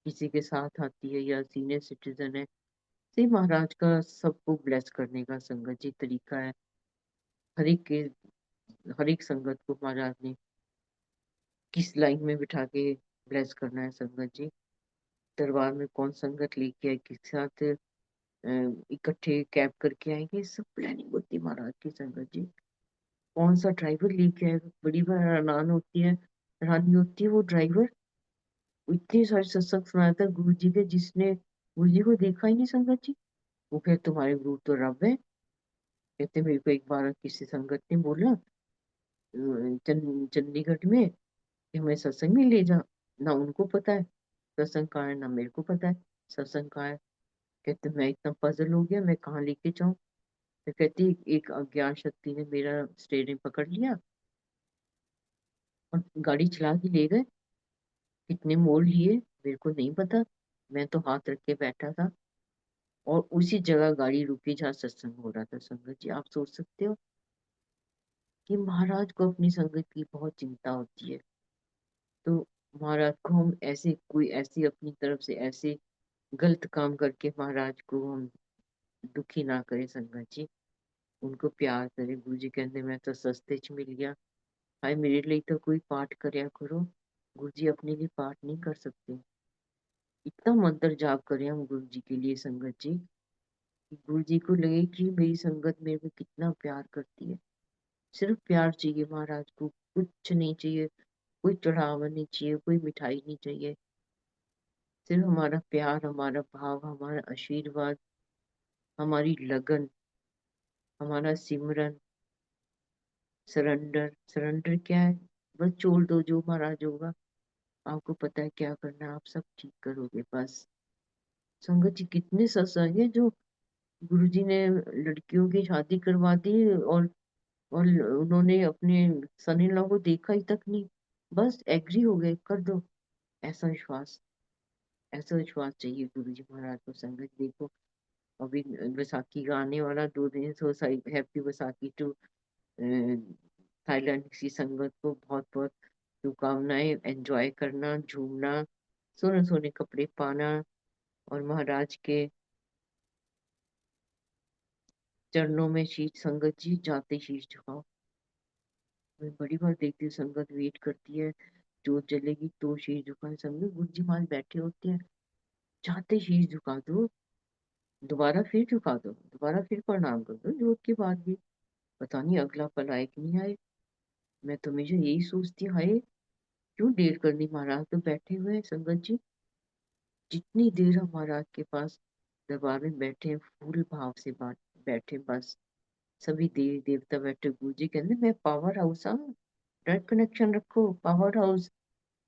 C: किसी के साथ आती है या सीनियर सिटीजन है। से महाराज का सबको ब्लेस करने का संगत जी तरीका है। हर एक के हर एक संगत को महाराज ने किस लाइन में बिठा के ब्लेस करना है संगत जी। दरबार में कौन संगत लेके आए, किस साथ इकट्ठे कैब करके आएंगे, सब प्लानिंग होती है महाराज की संगत जी। कौन सा ड्राइवर लेके आएगा, बड़ी बार हैरान होती है, हैरानी होती है वो ड्राइवर। इतने सारे सत्संग सुनाया था गुरु जी के, जिसने गुरु जी को देखा ही नहीं संगत जी, वो कहे तुम्हारे गुरु तो रब है। कहते मेरे को एक बार किसी संगत ने बोला चंडीगढ़ में कि हमें सत्संग में ले जा। ना उनको पता है सत्संग कहाँ है, ना मेरे को पता है सत्संग कहाँ है। कहते मैं इतना पजल हो गया, मैं कहाँ लेके जाऊं। तो कहती एक अज्ञान शक्ति ने मेरा स्टेयरिंग पकड़ लिया और गाड़ी चला के ले गए। कितने मोड़ लिए मेरे को नहीं पता, मैं तो हाथ रख के बैठा था, और उसी जगह गाड़ी रुकी जहाँ सत्संग हो रहा था संगत जी। आप सोच सकते हो कि महाराज को अपनी संगत की बहुत चिंता होती है। तो महाराज को हम ऐसे कोई ऐसी अपनी तरफ से ऐसे गलत काम करके महाराज को हम दुखी ना करें संगत जी। उनको प्यार करें। गुरु जी कहते मैं तो सस्ते च मिल गया, हाय मेरे लिए तो कोई पाठ करया करो। गुरु जी अपने लिए पाठ नहीं कर सकते। इतना मंत्र जाप करें हम गुरु जी के लिए संगत जी, कि गुरु जी को लगे कि मेरी संगत मेरे को कितना प्यार करती है। सिर्फ प्यार चाहिए महाराज को, कुछ नहीं चाहिए, कोई चढ़ावा नहीं चाहिए, कोई मिठाई नहीं चाहिए। सिर्फ हमारा प्यार, हमारा भाव, हमारा आशीर्वाद, हमारी लगन, हमारा सिमरन, सरेंडर। सरेंडर क्या है? बस छोड़ दो, जो महाराज होगा आपको पता है क्या करना है, आप सब ठीक करोगे बस। संगत जी कितने सत्संग है जो गुरुजी ने लड़कियों की शादी करवा दी, और उन्होंने अपने सन इन लॉ को देखा ही तक नहीं, बस एग्री हो गए कर दो। ऐसा विश्वास, ऐसा विश्वास चाहिए गुरु जी महाराज को संगत। देखो अभी बैसाखी का आने वाला 2 दिन, so happy Baisakhi to Thailand की संगत को बहुत बहुत शुभकामनाएं। एंजॉय करना, झूमना, सोने सोने कपड़े पाना, और महाराज के चरणों में शीश, संगत जी जाते शीश झुकाओ। मैं बड़ी बार देखती हूँ संगत वेट करती है, जोत जलेगी तो शीश झुकाए। संगत गुरु जी महाराज बैठे होते हैं, जाते शीश झुका दो, दोबारा फिर झुका दो, दोबारा फिर प्रणाम कर दो जोत के बाद भी। पता नहीं अगला पल आए कि नहीं आए। मैं तो हमेशा यही सोचती हूँ, हाय क्यों देर करनी, महाराज तो बैठे हुए हैं संगत जी। जितनी देर हम महाराज के पास दरबार में बैठे हैं, फूल भाव से बैठे बस। सभी देवी देवता बैठे, गुरु जी कहते मैं पावर हाउस हाँ, डायरेक्ट कनेक्शन रखो पावर हाउस।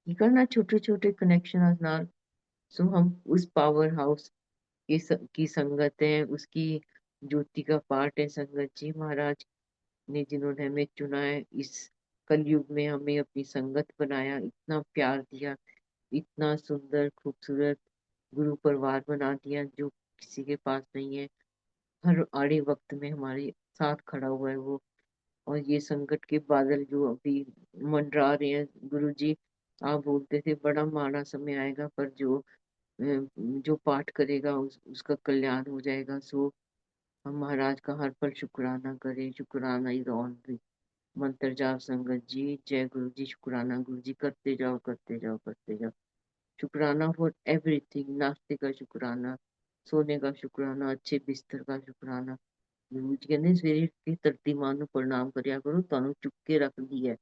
C: ये करना छोटे छोटे कनेक्शन नाल। सो हम उस पावर हाउस की संगत है, उसकी ज्योति का पार्ट है संगत जी। महाराज ने जिन्होंने हमें चुना है इस कलयुग में, हमें अपनी संगत बनाया, इतना प्यार दिया, इतना सुंदर खूबसूरत गुरु परिवार बना दिया जो किसी के पास नहीं है। हर आड़े वक्त में हमारे साथ खड़ा हुआ है वो। और ये संकट के बादल जो अभी मंडरा रहे हैं गुरु जी, आप बोलते थे बड़ा माड़ा समय आएगा, पर जो पाठ करेगा उसका कल्याण हो जाएगा। सो हम महाराज का हर पल शुक्राना करें। शुक्राना इज ऑन। मंत्र जाप संगत जी, जय गुरु जी, शुक्राना गुरु जी, करते जाओ करते जाओ करते जाओ। शुक्राना फॉर एवरीथिंग। नाश्ते का शुक्राना, सोने का शुक्राना, अच्छे बिस्तर का शुक्राना। गुरु जी कहते सवेरे की धरती मां ਨੂੰ प्रणाम करिया करो, ਤੁਹਾਨੂੰ चुक के रख दी है।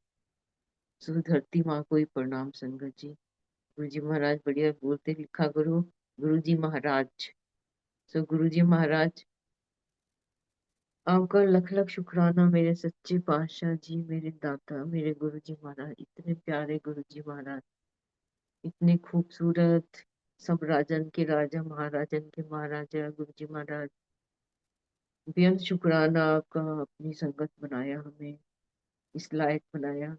C: सो धरती माँ को ही प्रणाम संगत जी। गुरु जी महाराज बढ़िया बोलते लिखा करो, गुरु जी महाराज। सो गुरु जी महाराज आपका लख लख शुक्राना मेरे सच्चे पातशाह जी, मेरे दाता, मेरे गुरु जी महाराज। इतने प्यारे गुरु जी महाराज, इतने खूबसूरत, सब राजन के राजा, महाराजन के महाराजा गुरु जी महाराज। बेहद शुक्राना आपका, अपनी संगत बनाया, हमें इस लायक बनाया,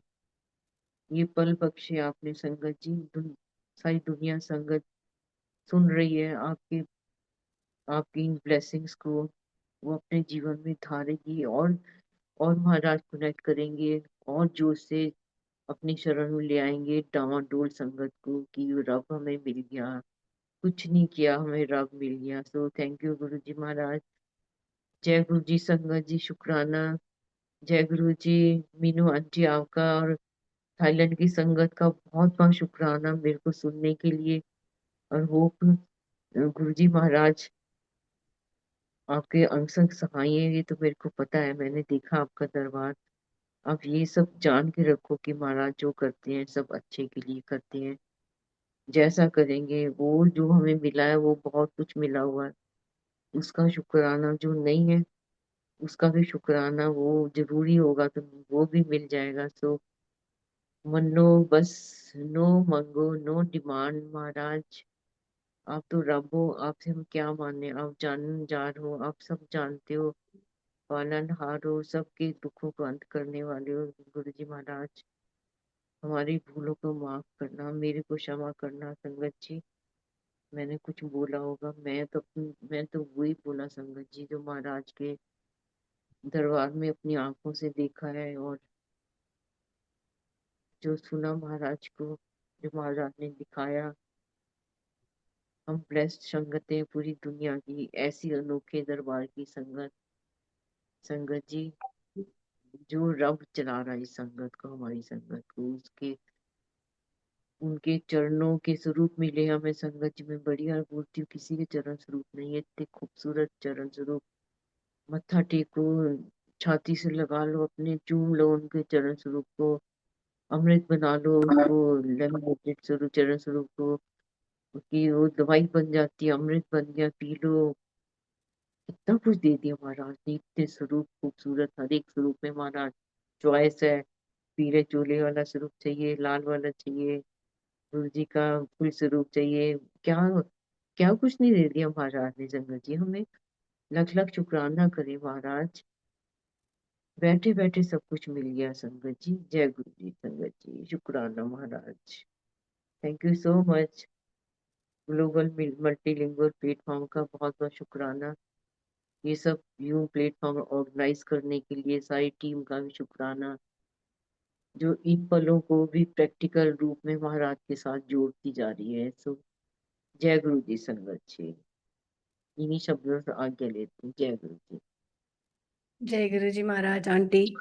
C: ये पल बख्शे आपने संगत जी। सारी दुनिया संगत सुन रही है आपकी आपकी इन ब्लेसिंग्स को। वो अपने जीवन में धारेगी, और महाराज कनेक्ट करेंगे, और जोश से अपनी शरण में ले आएंगे डामाडोल संगत को कि रब हमें मिल गया, कुछ नहीं किया, हमें रब मिल गया। सो थैंक यू गुरु जी महाराज। जय गुरु जी संगत जी, शुक्राना। जय गुरु जी। मीनू आंटी आपका और थाईलैंड की संगत का बहुत बहुत शुक्राना मेरे को सुनने के लिए। और होप गुरु जी महाराज आपके अंग संग सहाय हैं, ये तो मेरे को पता है, मैंने देखा आपका दरबार। आप ये सब जान के रखो कि महाराज जो करते हैं सब अच्छे के लिए करते हैं। जैसा करेंगे, वो जो हमें मिला है वो बहुत कुछ मिला हुआ है, उसका शुक्राना, जो नहीं है उसका भी शुक्राना, वो जरूरी होगा तो वो भी मिल जाएगा। सो मनो बस, नो मंगो, नो डिमांड महाराज। आप तो रब हो, आपसे हम क्या माने, आप जाननहार हो, आप सब जानते हो, पालनहार हो, सबके दुखों को अंत करने वाले हो। गुरु जी महाराज, हमारी भूलों को माफ करना, मेरे को क्षमा करना संगत जी। मैंने कुछ बोला होगा, मैं तो वही बोला संगत जी जो महाराज के दरबार में अपनी आंखों से देखा है, और जो सुना महाराज को, जो महाराज ने दिखाया। हम ब्लेस्ड संगत है पूरी दुनिया की, ऐसी अनोखे दरबार की संगत। संगत जी, जो रब चला रहा है इस संगत को, हमारी संगत को, उसके उनके चरणों के स्वरूप मिले हमें संगत जी। में बड़ी बार बोलती हूँ, किसी के चरण स्वरूप नहीं है, इतने खूबसूरत चरण स्वरूप। मत्था टेको, छाती से लगा लो अपने, चूम लो उनके चरण स्वरूप को, अमृत बना लो उसको, लेमिनेटेड स्वरूप चरण स्वरूप को, कि वो दवाई बन जाती है, अमृत बन गया, पी लो। इतना कुछ दे दिया महाराज ने, इतने स्वरूप खूबसूरत, हर एक स्वरूप में महाराज चॉइस है। पीले चोले वाला स्वरूप चाहिए, लाल वाला चाहिए, गुरु जी का फुल स्वरूप चाहिए, क्या क्या कुछ नहीं दे दिया महाराज ने संगत जी हमें। लख लख शुक्राना करे महाराज, बैठे बैठे सब कुछ मिल गया संगत जी। जय गुरु जी संगत जी, शुक्राना महाराज। Thank you so much. Global multilingual platform का बहुत बहुत शुक्राना। ये सब यूं प्लेटफॉर्म ऑर्गेनाइज करने के लिए सारी टीम का भी शुक्राना, जो इन पलों को भी प्रैक्टिकल रूप में महाराज के साथ जोड़ती जा रही है। सो जय गुरु जी संगत जी। इन्हीं शब्दों से आज्ञा लेती हूँ। जय गुरु जी।
A: जय गुरु जी महाराज आंटी,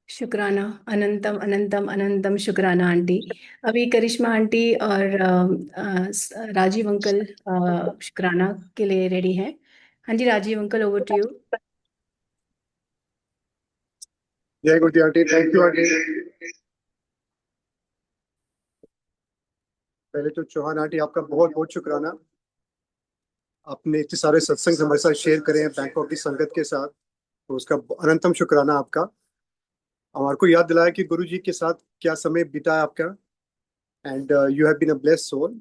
A: शुक्राना, अनंतम अनंतम अनंतम शुक्राना आंटी। अभी करिश्मा आंटी और राजीव अंकल शुक्राना के लिए रेडी हैं। हाँ जी Rajiv uncle, over to you.
B: जय गुरु जी आंटी, थैंक यू आंटी। पहले तो चौहान आंटी आपका बहुत बहुत शुक्राना, आपने इतने सारे सत्संग हमारे साथ शेयर करे हैं बैंकॉक की संगत के साथ, तो उसका अनंतम शुक्राना आपका। हमारे को याद दिलाया कि गुरु जी के साथ क्या समय बीता है आपका, and you have been a blessed soul.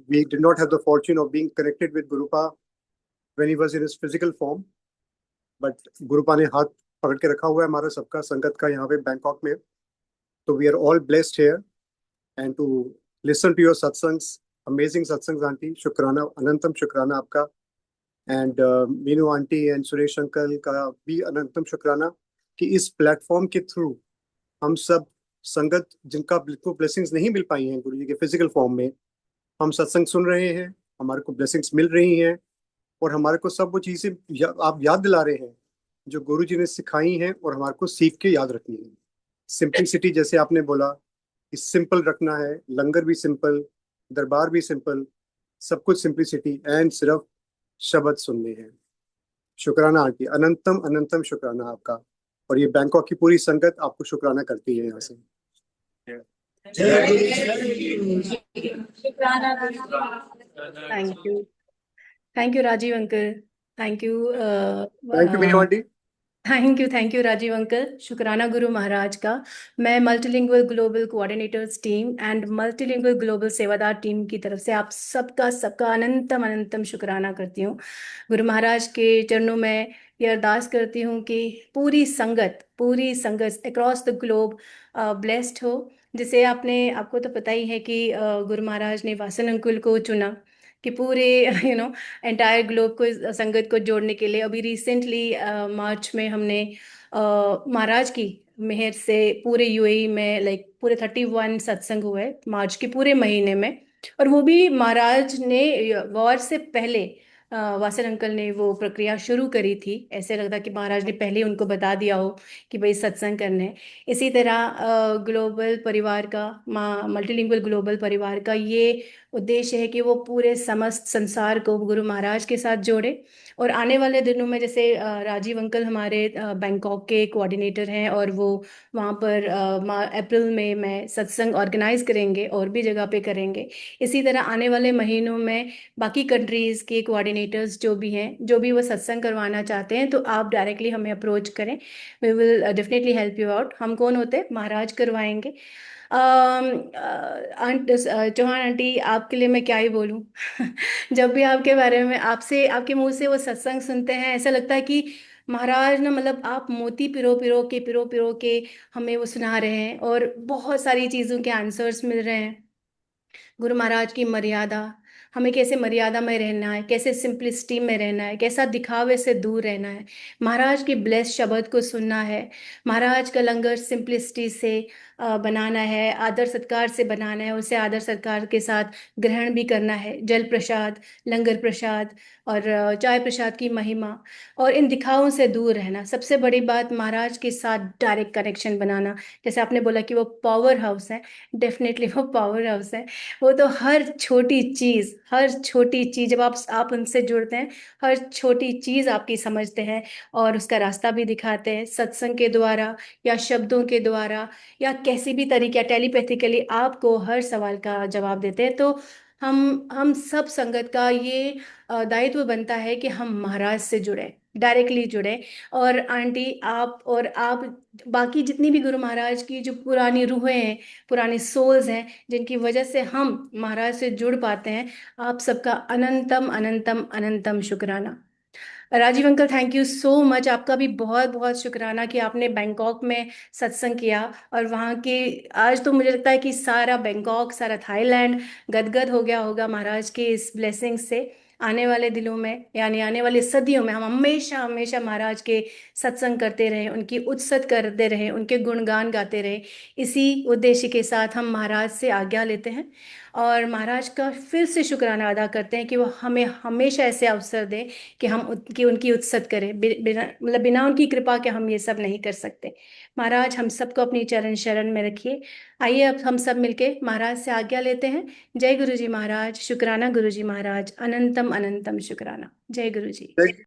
B: We did not have the fortune of being connected with Gurupa when he was in his physical form, but गुरुपा ने हाथ पकड़ के रखा हुआ है हमारा सबका संगत का यहाँ पे बैंकॉक में। तो we are all blessed here and to listen to your satsangs, amazing satsangs aunty, शुक्राना, अनंतम शुक्राना आपका। And Meenu aunty and Suresh uncle का भी अनंतम शुक्राना कि इस प्लेटफॉर्म के थ्रू हम सब संगत जिनका बिल्कुल ब्लेसिंग्स नहीं मिल पाई हैं गुरु जी के फिजिकल फॉर्म में, हम सत्संग सुन रहे हैं, हमारे को ब्लेसिंग्स मिल रही हैं, और हमारे को सब वो चीजें आप याद दिला रहे हैं जो गुरु जी ने सिखाई हैं, और हमारे को सीख के याद रखनी है। सिंपलिसिटी, जैसे आपने बोला कि सिंपल रखना है, लंगर भी सिंपल, दरबार भी सिंपल, सब कुछ सिंपलिसिटी, एंड सिर्फ शब्द सुनने हैं। शुक्राना आंटी, अनंतम अनंतम शुक्राना आपका। और ये बैंकॉक की पूरी संगत आपको शुक्राना करती है यहाँ से।
A: Thank you Rajiv uncle, thank you
B: thank you Meenu aunty.
A: Thank you Rajiv uncle, शुक्राना गुरु महाराज का। मैं multilingual global coordinators team and multilingual global सेवादार टीम की तरफ से आप सबका सबका अनंतम अनंतम शुक्राना करती हूँ। गुरु महाराज के चरणों में ये अरदास करती हूँ कि पूरी संगत अक्रॉस द ग्लोब ब्लेस्ड हो। जिसे आपको तो पता ही है कि गुरु महाराज ने वासन अंकुल को चुना कि पूरे एंटायर ग्लोब को, संगत को जोड़ने के लिए। अभी रिसेंटली मार्च में हमने महाराज की मेहर से पूरे यूएई में लाइक पूरे 31 सत्संग हुए मार्च के पूरे महीने में। और वो भी महाराज ने वॉर से पहले वासन अंकल ने वो प्रक्रिया शुरू करी थी। ऐसे लगता कि महाराज ने पहले ही उनको बता दिया हो कि भाई सत्संग करने हैं। इसी तरह ग्लोबल परिवार का, मल्टीलिंगुअल ग्लोबल परिवार का ये उद्देश्य है कि वो पूरे समस्त संसार को गुरु महाराज के साथ जोड़े। और आने वाले दिनों में जैसे राजीव अंकल हमारे बैंकॉक के कोऑर्डिनेटर हैं, और वो वहाँ पर अप्रैल में सत्संग ऑर्गेनाइज करेंगे और भी जगह पे करेंगे। इसी तरह आने वाले महीनों में बाकी कंट्रीज के कोऑर्डिनेटर्स जो भी हैं, जो भी वो सत्संग करवाना चाहते हैं, तो आप डायरेक्टली हमें अप्रोच करें। We will definitely help you out. हम कौन होते हैं? महाराज करवाएंगे। चौहान आंटी, आपके लिए मैं क्या ही बोलूं। जब भी आपके बारे में, आपसे, आपके मुंह से वो सत्संग सुनते हैं, ऐसा लगता है कि महाराज ना, मतलब आप मोती पिरो पिरो के हमें वो सुना रहे हैं, और बहुत सारी चीज़ों के आंसर्स मिल रहे हैं। गुरु महाराज की मर्यादा, हमें कैसे मर्यादा में रहना है, कैसे सिंपलिसिटी में रहना है, कैसा दिखावे से दूर रहना है, महाराज की ब्लेस शब्द को सुनना है, महाराज का लंगर सिंपलिसिटी से बनाना है, आदर सत्कार से बनाना है, उसे आदर सत्कार के साथ ग्रहण भी करना है। जल प्रसाद, लंगर प्रसाद और चाय प्रसाद की महिमा, और इन दिखावों से दूर रहना। सबसे बड़ी बात, महाराज के साथ डायरेक्ट कनेक्शन बनाना। जैसे आपने बोला कि वो पावर हाउस है, डेफिनेटली वो पावर हाउस है। वो तो हर छोटी चीज जब आप उनसे जुड़ते हैं, हर छोटी चीज आपकी समझते हैं, और उसका रास्ता भी दिखाते हैं सत्संग के द्वारा, या शब्दों के द्वारा, या कैसी भी तरीके टेलीपैथिकली आपको हर सवाल का जवाब देते हैं। तो हम सब संगत का ये दायित्व बनता है कि हम महाराज से जुड़े, डायरेक्टली जुड़े। और आंटी, आप और आप, बाकी जितनी भी गुरु महाराज की जो पुरानी रूहें हैं, पुरानी सोल्स हैं, जिनकी वजह से हम महाराज से जुड़ पाते हैं, आप सबका अनंतम अनंतम अनंतम शुक्राना। Rajiv uncle, thank you so much. आपका भी बहुत बहुत शुक्राना कि आपने बैंकॉक में सत्संग किया, और वहाँ के, आज तो मुझे लगता है कि सारा बैंकॉक, सारा थाईलैंड गदगद हो गया होगा महाराज के इस ब्लेसिंग से। आने वाले दिनों में, यानी आने वाली सदियों में, हम हमेशा हमेशा महाराज के सत्संग करते रहें, उनकी उत्सत करते रहें, उनके गुणगान गाते रहें। इसी उद्देश्य के साथ हम महाराज से आज्ञा लेते हैं, और महाराज का फिर से शुक्राना अदा करते हैं कि वो हमें हमेशा ऐसे अवसर दें कि हम उनकी उत्सत करें। बिना उनकी कृपा के हम ये सब नहीं कर सकते। महाराज हम सबको अपनी चरण शरण में रखिए। आइए अब हम सब मिलके महाराज से आज्ञा लेते हैं। जय गुरु जी महाराज, शुक्राना गुरु जी महाराज, अनंतम अनंतम शुक्राना। जय गुरु जी।